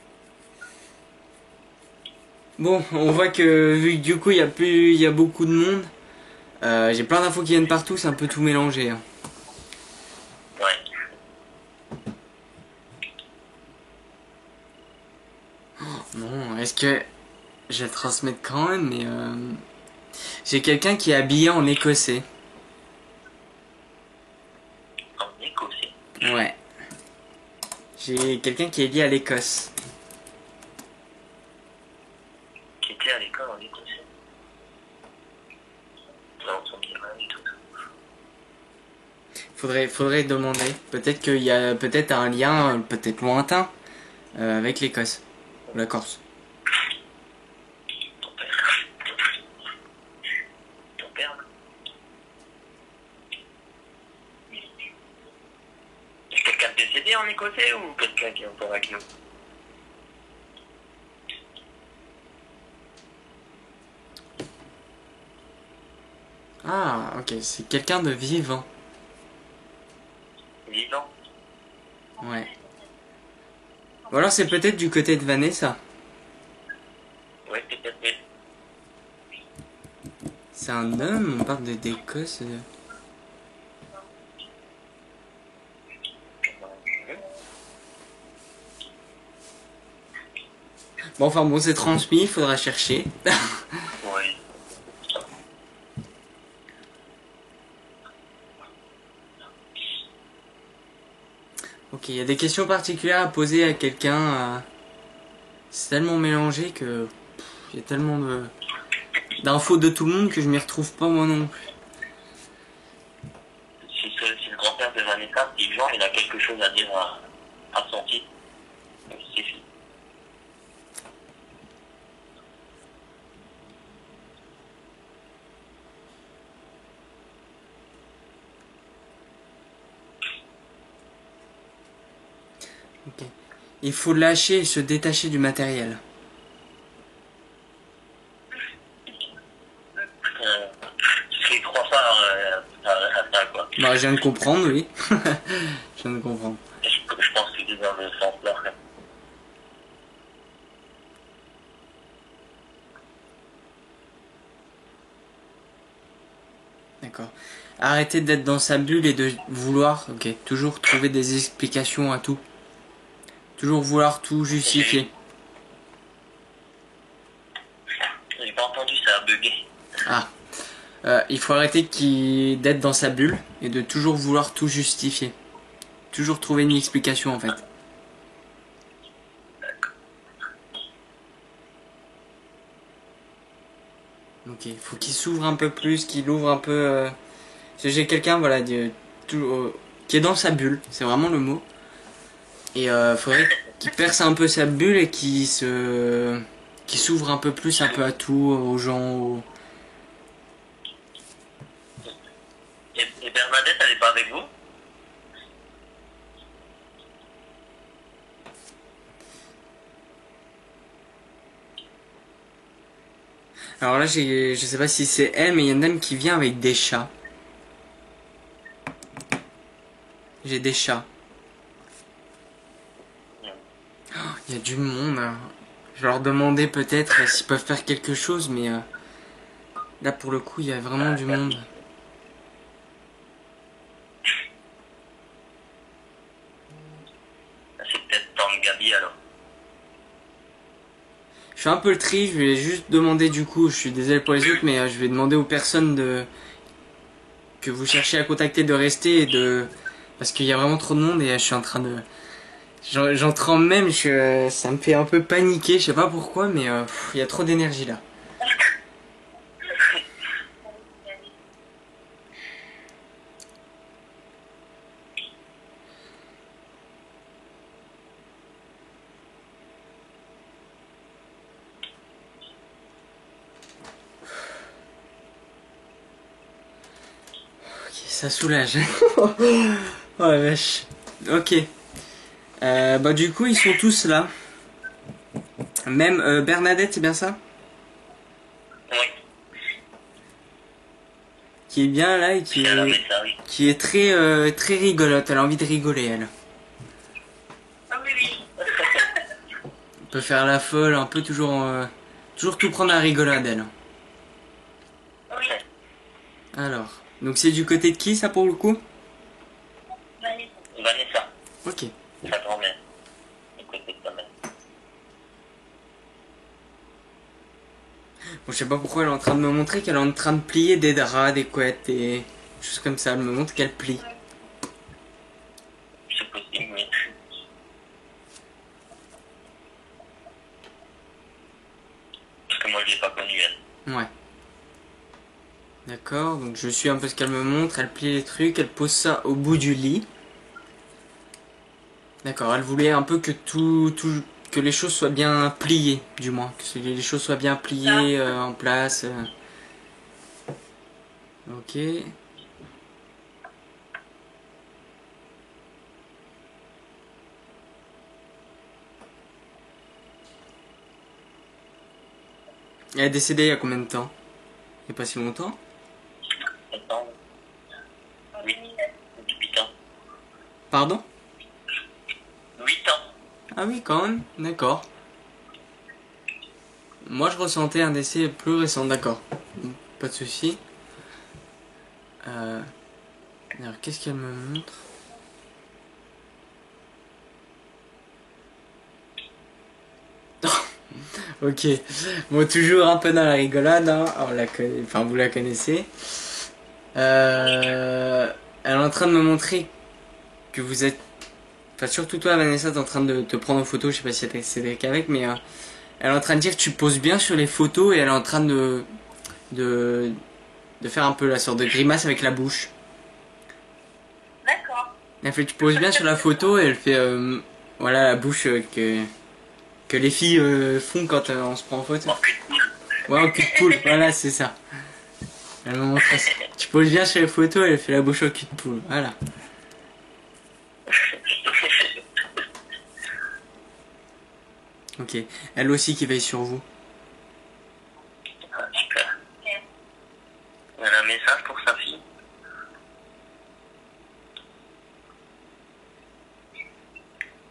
Bon, on voit que vu que du coup il y a beaucoup de monde, j'ai plein d'infos qui viennent partout, c'est un peu tout mélangé. Hein. Ouais. Bon, est-ce que je vais le transmettre quand même, mais j'ai quelqu'un qui est habillé en écossais. En écossais. Ouais. J'ai quelqu'un qui est lié à l'Écosse. Qui était à l'école en écossais. Non, ça me dit rien du tout. Faudrait demander. Peut-être qu'il y a peut-être un lien, peut-être lointain, avec l'Écosse. Ou la Corse. Ton père. Ton père. Est-ce quelqu'un de décédé en écossais ou quelqu'un qui est encore avec nous? Ah, ok, c'est quelqu'un de vivant. Vivant. Ouais. Ou alors c'est peut-être du côté de Vanessa. Ouais, peut-être. Mais... C'est un homme, on parle d'Écosse. Bon, enfin bon, c'est transmis, il faudra chercher. Oui. Ok, il y a des questions particulières à poser à quelqu'un. C'est tellement mélangé que il y a tellement d'infos de tout le monde que je m'y retrouve pas moi non plus. Si le grand-père de Vanessa, si Jean, il a quelque chose à dire à son fils, c'est fini. Ok. Il faut lâcher et se détacher du matériel. C'est trois phares à ça, quoi. Bah, je viens de comprendre, oui. Je viens de comprendre. Je pense que c'est dans le sens là. D'accord. Arrêtez d'être dans sa bulle et de vouloir, ok, toujours trouver des explications à tout. Toujours vouloir tout justifier. J'ai pas entendu, ça a bugué. Ah. Il faut arrêter d'être dans sa bulle et de toujours vouloir tout justifier. Toujours trouver une explication en fait. Ok, faut qu'il s'ouvre un peu plus, qu'il ouvre un peu. Parce que j'ai quelqu'un, voilà, qui est dans sa bulle, c'est vraiment le mot. Et faudrait qu'il perce un peu sa bulle et qu'il s'ouvre un peu plus, un peu à tout, aux gens. Et Bernadette, elle est pas avec vous? Alors là, je sais pas si c'est elle, mais il y a une dame qui vient avec des chats. J'ai des chats. Il y a du monde, hein. Je vais leur demander peut-être s'ils peuvent faire quelque chose, mais là pour le coup il y a vraiment du monde. C'est peut-être temps de Gabi alors. Je suis un peu le tri, je vais juste demander du coup, je suis désolé pour les autres, mais je vais demander aux personnes que vous cherchez à contacter de rester et de... Parce qu'il y a vraiment trop de monde et je suis en train de... J'en tremble même, ça me fait un peu paniquer, je sais pas pourquoi, mais il y a trop d'énergie là. Ok, ça soulage. Oh la vache. Ok. Bah du coup ils sont tous là. Même Bernadette, c'est bien ça? Oui, Qui est bien là et c'est à la message. qui est très rigolote. Elle a envie de rigoler elle. Ah oui, oui. On peut faire la folle, un peu toujours tout prendre à rigolade elle. Oui. Alors, donc c'est du côté de qui ça pour le coup? Vanessa, Ok. sa grand-mère. Du côté de ta mère. Bon, je sais pas pourquoi elle est en train de me montrer qu'elle est en train de plier des draps, des couettes et des choses comme ça. Elle me montre qu'elle plie. C'est possible, mais. Parce que moi je l'ai pas connue elle. Ouais. D'accord, donc je suis un peu ce qu'elle me montre. Elle plie les trucs, elle pose ça au bout du lit. D'accord, elle voulait un peu que les choses soient bien pliées, du moins. Que les choses soient bien pliées en place. Ok. Elle est décédée il y a combien de temps? Il n'y a pas si longtemps? Attends. 8 ans. Pardon? 8 ans. Ah oui, quand même, d'accord. Moi je ressentais un décès plus récent, d'accord. Pas de souci. Alors qu'est-ce qu'elle me montre? Ok. Bon, toujours un peu dans la rigolade, hein. Enfin, vous la connaissez. Elle est en train de me montrer que vous êtes... Enfin, surtout toi, Vanessa, t'es en train de te prendre en photo. Je sais pas si c'est avec, mais elle est en train de dire que tu poses bien sur les photos et elle est en train de, de faire un peu la sorte de grimace avec la bouche. D'accord. Elle fait tu poses bien sur la photo et elle fait voilà la bouche que les filles font quand on se prend en photo. En cul de poule. Ouais, en cul de poule, voilà, c'est ça. Elle me montre ça. Tu poses bien sur les photos, elle fait la bouche au cul de poule. Voilà. Ok. Elle aussi qui veille sur vous. Ah, super. Elle a un message pour sa fille.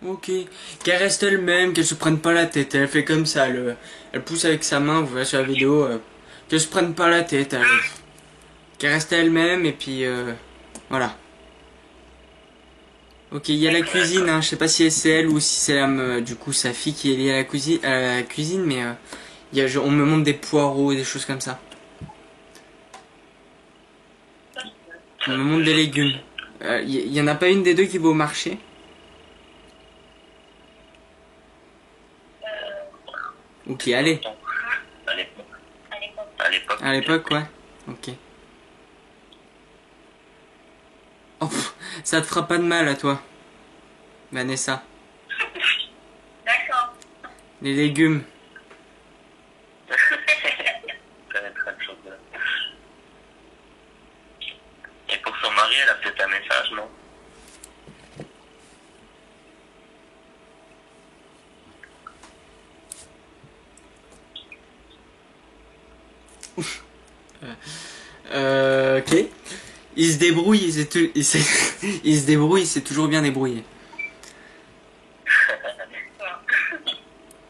Ok. Qu'elle reste elle-même, qu'elle se prenne pas la tête. Elle fait comme ça. Elle pousse avec sa main, vous voyez sur la vidéo. Qu'elle se prenne pas la tête. Qu'elle reste elle-même et puis voilà. Ok, il y a la cuisine, hein. Je sais pas si c'est elle ou si c'est du coup sa fille qui est liée à la cuisine, mais on me montre des poireaux et des choses comme ça. On me montre des légumes. Il y en a pas une des deux qui va au marché? Ok, allez. À l'époque. À l'époque. À l'époque, ouais. Ok. Oh, ça te fera pas de mal à toi, Vanessa. D'accord. Les légumes. Et pour son mari, elle a peut-être un message, non? Ok. Il se débrouille, il se débrouille, c'est toujours bien débrouillé.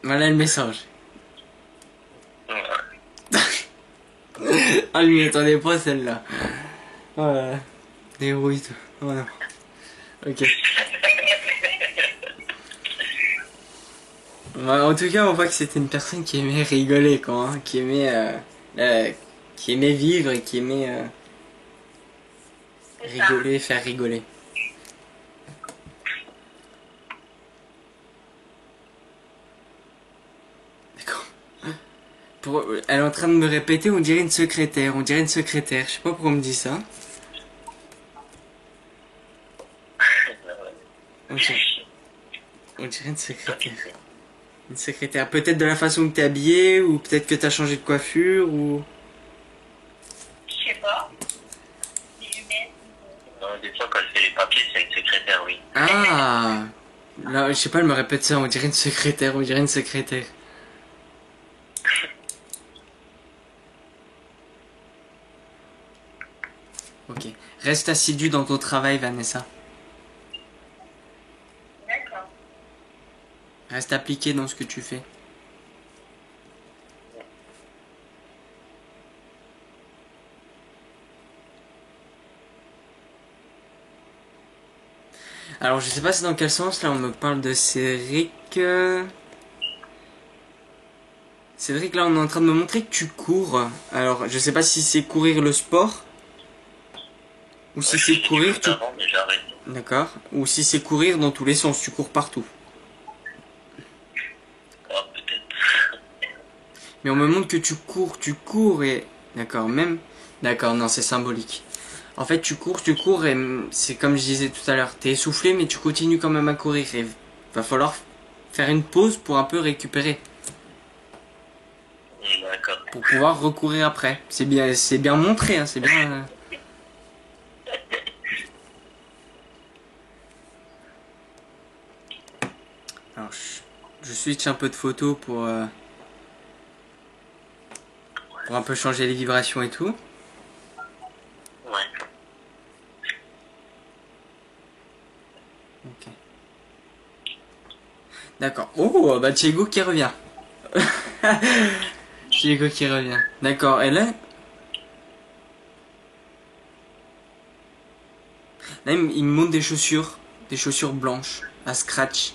Voilà le message. Ouais. Ah, je m'y attendais pas celle-là. Voilà. Débrouille-toi. Oh non. Ok. Bah, en tout cas, on voit que c'était une personne qui aimait rigoler, quoi. Hein, qui aimait vivre et qui aimait C'est ça. rigoler, faire rigoler. D'accord. Elle est en train de me répéter, on dirait une secrétaire, on dirait une secrétaire. Je sais pas pourquoi on me dit ça. Ok. On dirait une secrétaire. Une secrétaire. Peut-être de la façon que t'es habillée, ou peut-être que t'as changé de coiffure, ou... Je sais pas. Des lunettes. Non, des fois, quand elle fait les papiers, c'est une secrétaire, oui. Ah. Là, je sais pas, elle me répète ça, on dirait une secrétaire, on dirait une secrétaire. Ok. Reste assidu dans ton travail, Vanessa. D'accord. Reste appliqué dans ce que tu fais. Alors, je sais pas c'est dans quel sens, là, on me parle de Cédric. Cédric, là, on est en train de me montrer que tu cours. Alors, je sais pas si c'est courir le sport. Ou si c'est courir, tu... Avant, mais j'ai arrêté. D'accord. Ou si c'est courir dans tous les sens, tu cours partout. Ah, peut-être. Mais on me montre que tu cours et... D'accord, même... D'accord, non, c'est symbolique. En fait, tu cours et c'est comme je disais tout à l'heure, t'es essoufflé mais tu continues quand même à courir et va falloir faire une pause pour un peu récupérer, D'accord. pour pouvoir recourir après. C'est bien montré, hein, c'est bien... Alors, je switch un peu de photos pour un peu changer les vibrations et tout. Ouais. Ok. D'accord. Oh, bah Diego qui revient. Diego qui revient. D'accord. Et là, il me montre des chaussures blanches à scratch.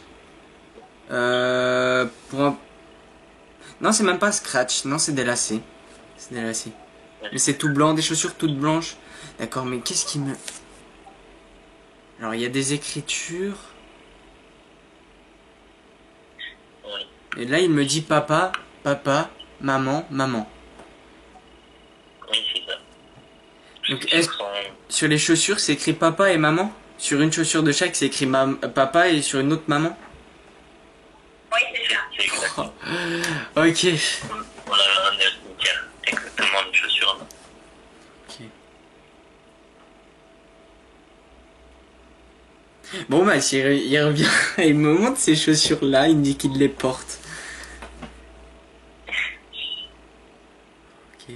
Pour un... Non, c'est même pas scratch. Non, c'est des lacets. C'est des lacets. Mais c'est tout blanc, des chaussures toutes blanches. D'accord, mais qu'est-ce qui me... Alors, il y a des écritures. Oui. Et là, il me dit papa, papa, maman, maman. Oui, c'est ça. Donc, sur les chaussures, c'est écrit papa et maman? Sur une chaussure de chaque, c'est écrit papa et sur une autre maman? Oui, c'est ça. C'est exact. Oh. Ok. Voilà, un nickel. Exactement une chaussure. Là. Ok. Bon, bah, il revient, il me montre ces chaussures-là, il me dit qu'il les porte. Ok.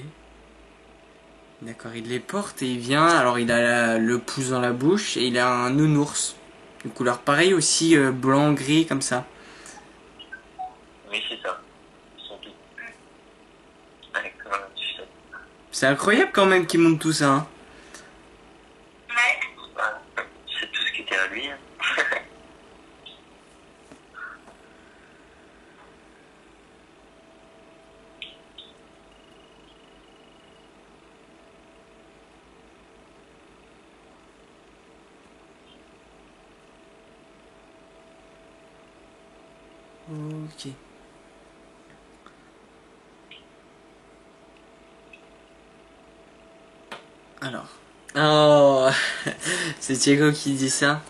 D'accord, il les porte et il vient, alors il a le pouce dans la bouche et il a un nounours. Une couleur pareille aussi, blanc, gris, comme ça. Oui, c'est ça. Ils sont tous. Avec tu sais. C'est incroyable quand même qu'il montre tout ça, hein. Ouais. Voilà. C'est tout ce qui était à lui. Hein. Ok. Alors. Oh, c'est Diego qui dit ça.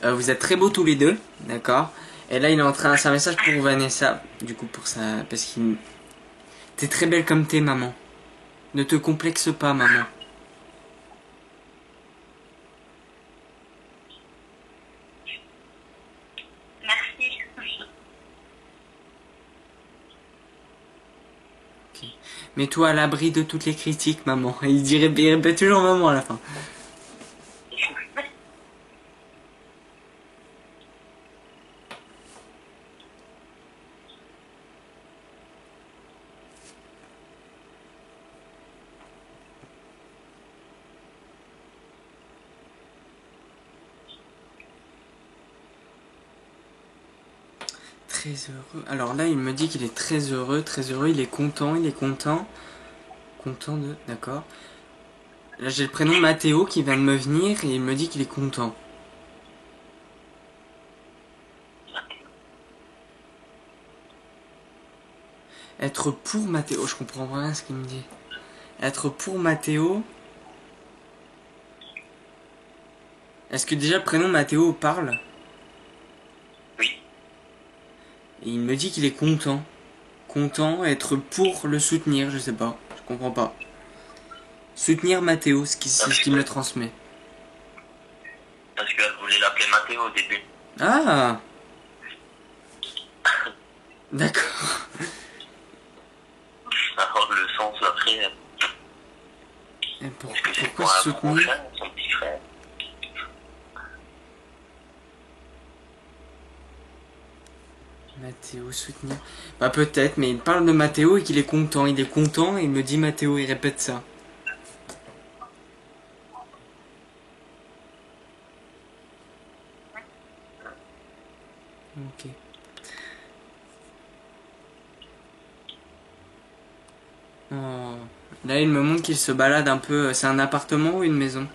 Vous êtes très beaux tous les deux, d'accord. Et là, il est en train, c'est un message pour Vanessa, du coup pour ça, parce qu'il, t'es très belle comme t'es, maman. Ne te complexe pas, maman. Merci. Ok. Mets-toi à l'abri de toutes les critiques, maman. Il répète toujours maman à la fin. très heureux. Alors là, il me dit qu'il est très heureux, il est content, Content de... D'accord. Là, j'ai le prénom Mathéo qui vient de me venir et il me dit qu'il est content. Être pour Mathéo, je comprends rien ce qu'il me dit. Être pour Mathéo. Est-ce que déjà le prénom Mathéo parle? Oui. Et il me dit qu'il est content. Content, être pour le soutenir, je sais pas. Je comprends pas. Soutenir Mathéo, c'est ce qui me le transmet. Parce qu'elle voulait l'appeler Mathéo au début. Ah! D'accord. Alors le sens après, Et est-ce que c'est pourquoi pour un soutenir? prochain, son petit frère? Mathéo, soutenir. Bah peut-être, mais il parle de Mathéo et qu'il est content. Il est content et il me dit Mathéo, il répète ça. Ok. Oh. Là, il me montre qu'il se balade un peu. C'est un appartement ou une maison?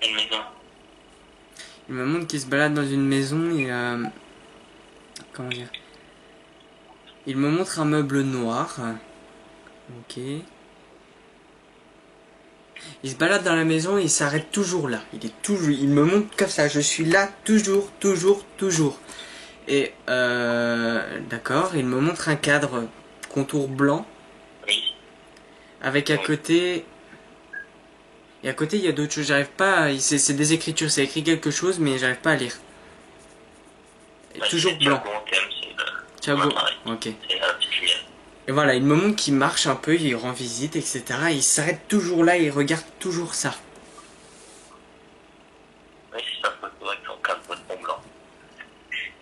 Une maison. Il me montre qu'il se balade dans une maison et... comment dire? Il me montre un meuble noir. Ok. Il se balade dans la maison et il s'arrête toujours là. Il me montre comme ça. Je suis là toujours, toujours, toujours. Et d'accord. Il me montre un cadre contour blanc Oui. avec à côté. Et à côté il y a d'autres choses. J'arrive pas. C'est des écritures. C'est écrit quelque chose mais j'arrive pas à lire. Et Bah, toujours c'est blanc. Thiago en thème, c'est Thiago. pareil. Ok. C'est la petite lumière. Et voilà, il me montre qu'il marche un peu, il rend visite, etc. Et il s'arrête toujours là, il regarde toujours ça. Oui, c'est sa photo avec son cadre de fond blanc.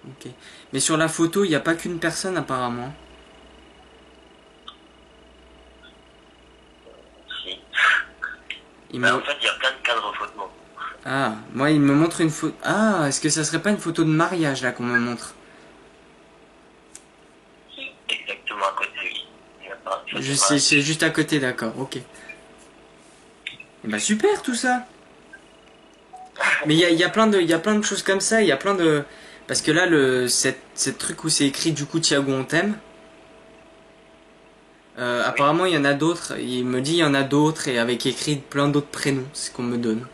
Ok. Mais sur la photo, il n'y a pas qu'une personne apparemment. Si. Il Mais me... en fait, il y a plein de cadres photos. Ah, moi il me montre une photo. Ah, est-ce que ça serait pas une photo de mariage là qu'on me montre? Exactement à côté, oui. Il y a pas, ça, Je c'est sais, vrai. c'est juste à côté, d'accord, ok. Et bah super tout ça. Mais il y a plein de choses comme ça, il y a plein de... Parce que là, cette truc où c'est écrit du coup Thiago on t'aime, apparemment il y en a d'autres, il me dit il y en a d'autres et avec écrit plein d'autres prénoms, c'est ce qu'on me donne.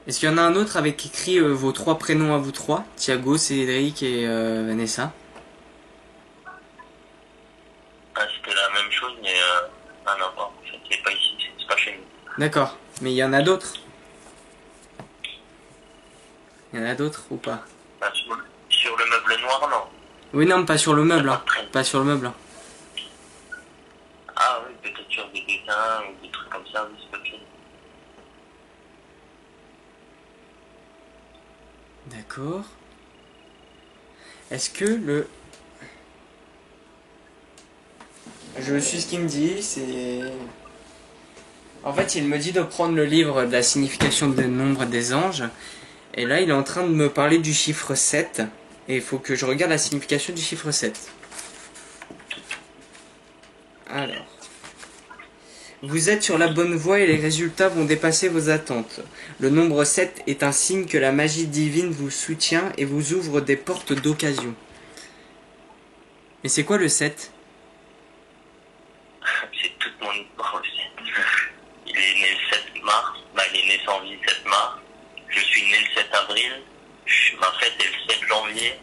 Est-ce qu'il y en a un autre avec écrit vos 3 prénoms à vous 3, Thiago, Cédric et Vanessa? Ah, c'était la même chose, mais ah non, en fait, c'est pas ici, c'est pas chez nous. D'accord, mais il y en a d'autres? Il y en a d'autres ou pas? Ah, sur le meuble noir, non. Oui, non, pas sur le meuble, hein. Pas de prénom. Pas sur le meuble. Hein. Ah oui, peut-être sur des dessins ou des trucs comme ça, oui, c'est pas chez nous. D'accord. Est-ce que le... Je suis ce qu'il me dit, c'est... En fait, il me dit de prendre le livre de la signification des nombres des anges. Et là, il est en train de me parler du chiffre 7. Et il faut que je regarde la signification du chiffre 7. Alors. Vous êtes sur la bonne voie et les résultats vont dépasser vos attentes. Le nombre 7 est un signe que la magie divine vous soutient et vous ouvre des portes d'occasion. Mais c'est quoi le 7? C'est toute mon histoire, le 7. Il est né le 7 mars, bah il est né sans vie le 7 mars. Je suis né le 7 avril, ma fête est le 7 janvier.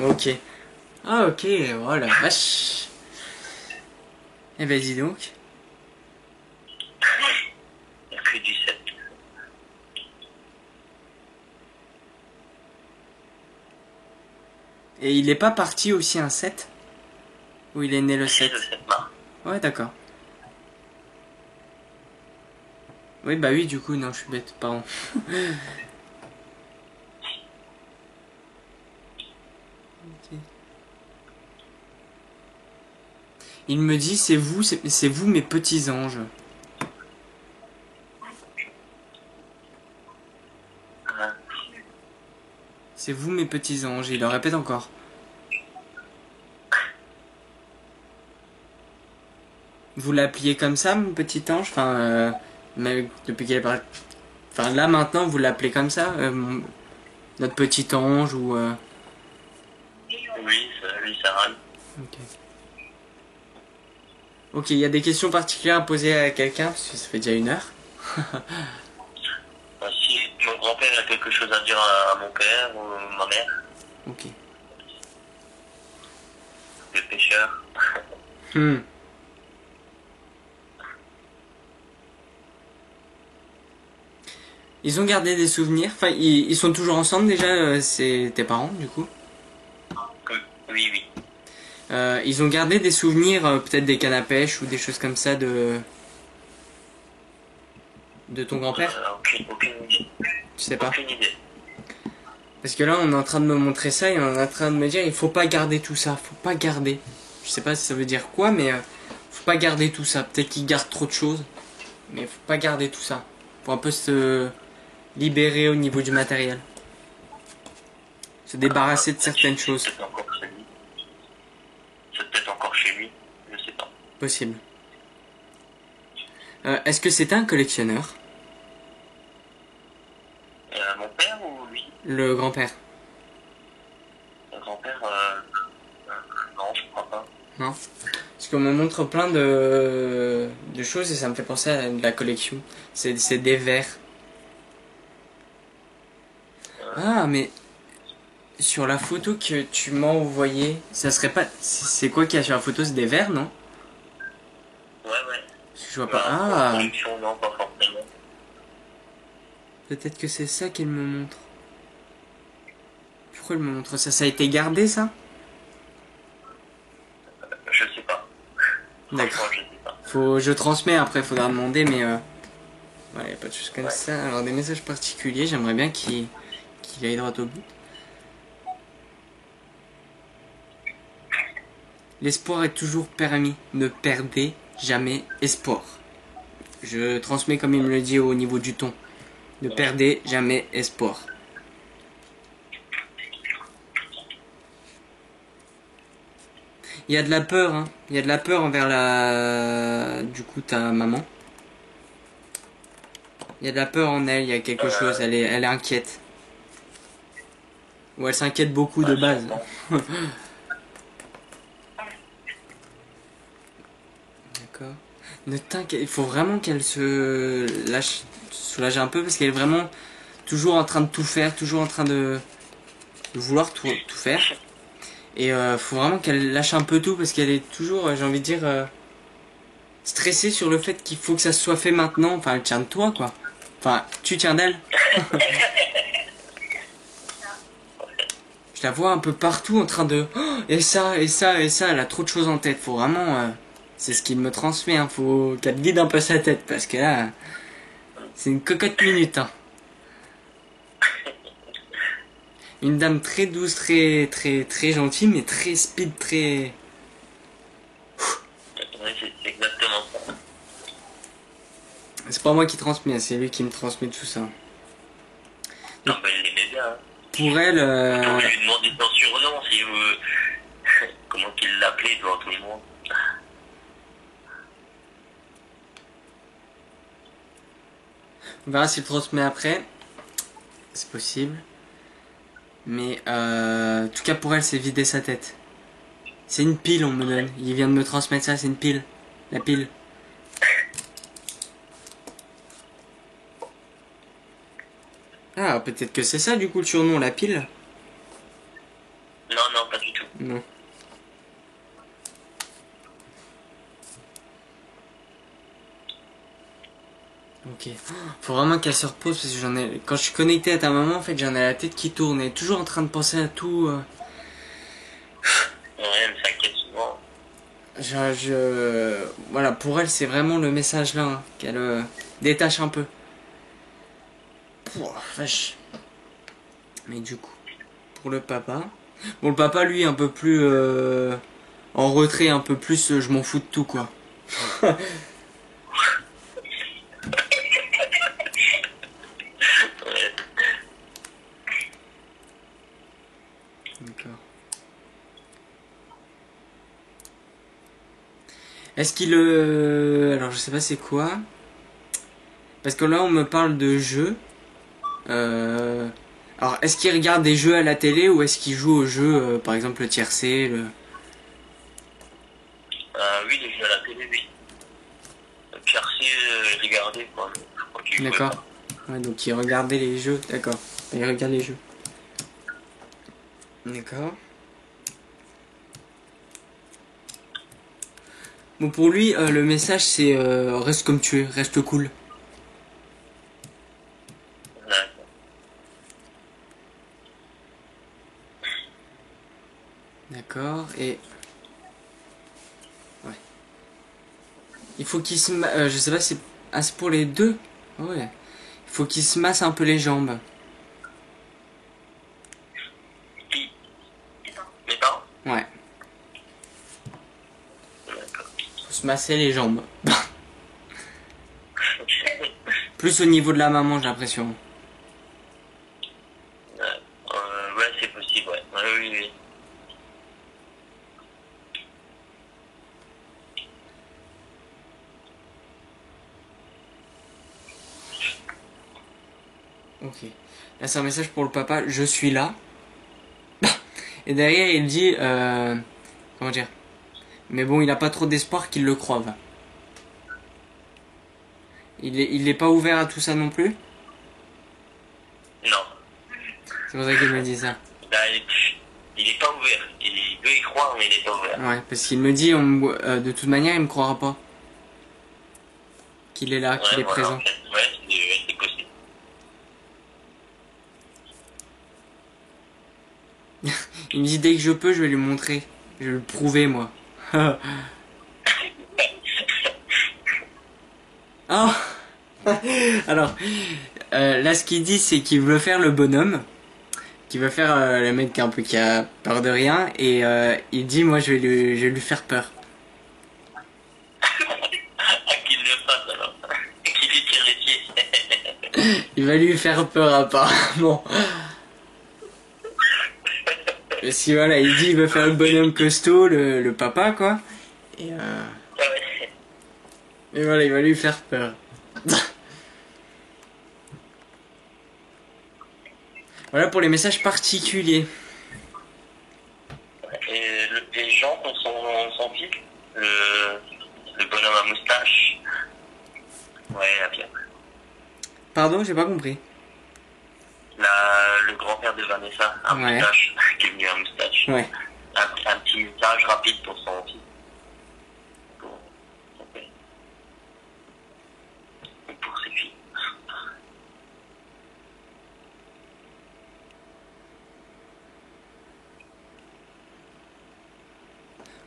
Ok. Ah ok, voilà, vache. Eh ben dis donc. Il n'y a que du 7. Et il est pas parti aussi un 7? Ou il est né le C'est 7? le 7 mars. Ouais, d'accord. Oui, bah oui, du coup, non, je suis bête, pardon. Ok. Il me dit, c'est vous mes petits anges. Hein. C'est vous mes petits anges. Il le répète encore. Vous l'appeliez comme ça, mon petit ange? Enfin, mais depuis qu'elle est partie. Enfin, là maintenant, vous l'appelez comme ça, notre petit ange ou. Oui, lui, ça râle. Ok. Ok, il y a des questions particulières à poser à quelqu'un parce que ça fait déjà 1 heure. Si mon grand-père a quelque chose à dire à mon père ou ma mère, Ok. le pêcheur. Hmm. Ils ont gardé des souvenirs. Enfin, ils sont toujours ensemble déjà. C'est tes parents, du coup. Oui, oui. Ils ont gardé des souvenirs, peut-être des cannes à pêche ou des choses comme ça de ton grand-père. Aucune idée. Tu sais pas. Aucune idée. Parce que là, on est en train de me montrer ça et on est en train de me dire, il faut pas garder tout ça. Faut pas garder. Je sais pas si ça veut dire quoi, mais faut pas garder tout ça. Peut-être qu'ils gardent trop de choses, mais faut pas garder tout ça. Faut un peu se libérer au niveau du matériel. Se débarrasser de certaines choses. C'est peut-être encore chez lui. C'est peut-être encore chez lui. Je sais pas. Possible. Est-ce que c'est un collectionneur? Mon père ou lui? Le grand-père? Mon grand-père, non, je crois pas. Non. Parce qu'on me montre plein de choses et ça me fait penser à de la collection. C'est des verres. Ah, mais sur la photo que tu m'as envoyée, ça serait pas... C'est quoi qu'il y a sur la photo? C'est des verres, non? Ouais. Parce que je vois pas... Ah, Collection, non, pas forcément. peut-être que c'est ça qu'il me montre. Pourquoi il me montre ça? Ça a été gardé, ça? Je sais pas. D'accord. Franchement, je sais pas. Je transmets, après faudra demander, mais voilà, y a pas de choses comme ça. Alors des messages particuliers, j'aimerais bien qu'il aille droit au but. L'espoir est toujours permis, ne perdez jamais espoir. Je transmets comme il me le dit au niveau du ton. Ne perdez jamais espoir. Il y a de la peur, hein. Il y a de la peur envers du coup, ta maman. Il y a de la peur en elle, il y a quelque chose, elle est inquiète. Ou elle s'inquiète beaucoup de base. D'accord. Ne t'inquiète, il faut vraiment qu'elle se soulage un peu parce qu'elle est vraiment toujours en train de tout faire, toujours en train de vouloir tout faire. Et faut vraiment qu'elle lâche un peu tout parce qu'elle est toujours, j'ai envie de dire, stressée sur le fait qu'il faut que ça soit fait maintenant. Enfin, elle tient de toi, quoi. Enfin, tu tiens d'elle. Je la vois un peu partout en train de... Oh, et ça, et ça, et ça. Elle a trop de choses en tête. Faut vraiment... c'est ce qu'il me transmet. Hein. Faut qu'elle guide un peu sa tête. Parce que là... C'est une cocotte minute. Hein. Une dame très douce, très gentille, mais très speed, très... Oui, c'est exactement ça. C'est pas moi qui transmets, c'est lui qui me transmet tout ça. Non, bah, il l'aimait bien. Hein. Pour elle... Donc, je lui ai demandé son surnom, si vous... Comment qu'il l'appelait devant tout le monde. On verra s'il transmet après. C'est possible. Mais en tout cas pour elle, c'est vider sa tête. C'est une pile, on me donne. Il vient de me transmettre ça, c'est une pile. La pile. Ah, peut-être que c'est ça du coup le surnom, la pile. Non, pas du tout. Non. Ok. Faut vraiment qu'elle se repose parce que quand je suis connecté à ta maman, en fait, j'en ai la tête qui tourne. Elle est toujours en train de penser à tout. Ouais, elle s'inquiète souvent. Voilà, pour elle, c'est vraiment le message là, hein, qu'elle détache un peu. Pouah, vache. Mais du coup, pour le papa... Bon, le papa, lui, un peu plus en retrait, un peu plus je m'en fous de tout, quoi. D'accord. Est-ce qu'il... Alors, je sais pas c'est quoi. Parce que là, on me parle de jeux. Alors, est-ce qu'il regarde des jeux à la télé ou est-ce qu'il joue aux jeux, par exemple le tiercé, le... Oui, les jeux à la télé, oui. Percé, regardez, quoi. Je crois qu'il jouait D'accord. pas. Ouais, donc il regardait les jeux, d'accord. Il regarde les jeux. D'accord. Bon, pour lui, le message c'est reste comme tu es, reste cool. D'accord. D'accord, et... Ouais. Il faut qu'il se... je sais pas, c'est... Ah, c'est pour les deux. Ouais. Il faut qu'il se masse un peu les jambes. Qui? Mes parents? Ouais. D'accord. Faut se masser les jambes. Plus au niveau de la maman, j'ai l'impression. Ouais, c'est possible, ouais. Ouais, oui, oui. Ok. Là, c'est un message pour le papa. Je suis là. Et derrière, il dit... comment dire? Mais bon, il a pas trop d'espoir qu'il le croive. Il est pas ouvert à tout ça non plus? Non. C'est pour ça qu'il me dit ça. Là, il est pas ouvert. Il veut y croire, mais il est pas ouvert. Ouais, parce qu'il me dit, de toute manière, il me croira pas. Qu'il est là, qu'il Ouais, est voilà, présent. en fait. Ouais, c'est possible. Il me dit, dès que je peux, je vais lui montrer. Je vais lui prouver, moi. Oh. Alors, là, ce qu'il dit, c'est qu'il veut faire le bonhomme. Qu'il veut faire le mec un peu qui a peur de rien. Et il dit, moi, je vais lui faire peur. Ah, qu'il le fasse alors. Qu'il est terrifié. Il va lui faire peur, apparemment. Et si voilà, il dit, il veut faire le bonhomme costaud, le papa, quoi. Et Ouais. et voilà, il va lui faire peur. Voilà pour les messages particuliers. Et les gens pour son fils, le bonhomme à moustache. Ouais, la bien. Pardon, j'ai pas compris. Le grand-père de Vanessa, à Ouais. moustache, qui est venu à moustache. Ouais. Un petit message rapide pour son fils. Pour son père. Ou pour ses filles.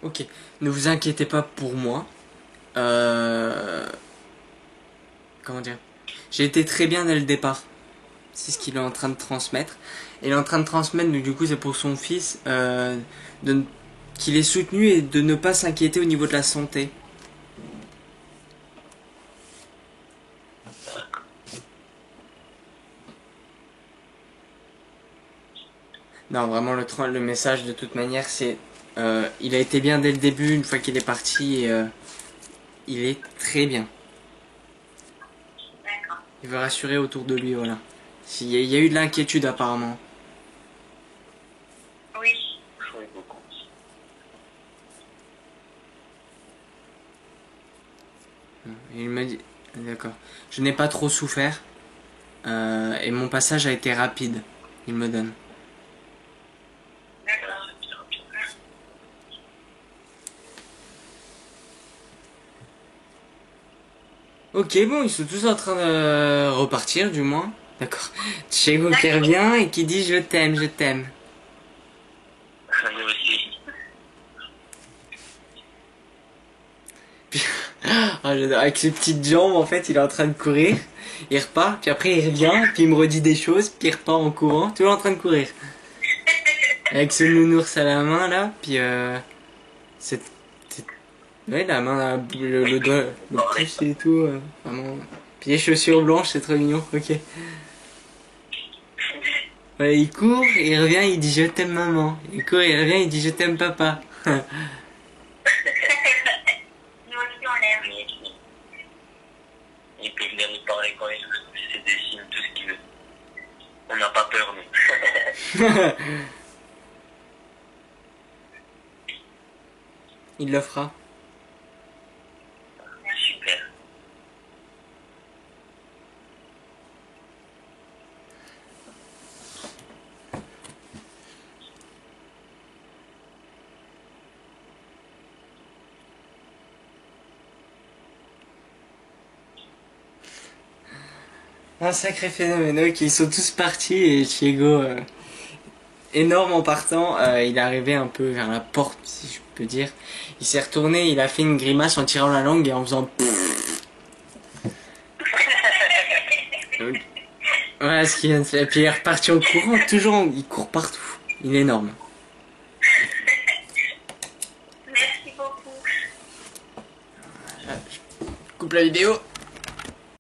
Ok. Ne vous inquiétez pas pour moi. Comment dire? J'ai été très bien dès le départ. C'est ce qu'il est en train de transmettre. Et il est en train de transmettre, donc du coup c'est pour son fils, qu'il est soutenu et de ne pas s'inquiéter au niveau de la santé. Non, vraiment le message de toute manière c'est... il a été bien dès le début, une fois qu'il est parti, et il est très bien. D'accord. Il veut rassurer autour de lui, voilà. Il y a eu de l'inquiétude apparemment. Oui. Oui, beaucoup. Il me dit... D'accord. Je n'ai pas trop souffert. Et mon passage a été rapide. Il me donne. D'accord. Ok, bon, ils sont tous en train de repartir, du moins. D'accord. Chego qui revient et qui dit je t'aime, je t'aime. Nous aussi. Puis, ah, j'adore. Avec ses petites jambes, en fait, il est en train de courir. Il repart, puis après il revient, puis il me redit des choses, puis il repart en courant, toujours en train de courir. Avec ce nounours à la main, là, puis ouais, la main, le doigt, le pouce et tout, vraiment. Puis les chaussures blanches, c'est très mignon, ok. Ouais, il court, il revient, il dit je t'aime maman. Il court, il revient, il dit je t'aime papa. Nous aussi, on l'aime. Il peut venir nous parler quand il veut, c'est des signes, tout ce qu'il veut. On n'a pas peur, nous. Il le fera. Super. Un sacré phénomène, ok, ils sont tous partis et Chiego, énorme en partant, il est arrivé un peu vers la porte, si je peux dire. Il s'est retourné, il a fait une grimace en tirant la langue et en faisant... Voilà ce qu'il vient de faire. Et puis il est reparti en courant, toujours, il court partout. Il est énorme. Merci beaucoup. Je coupe la vidéo.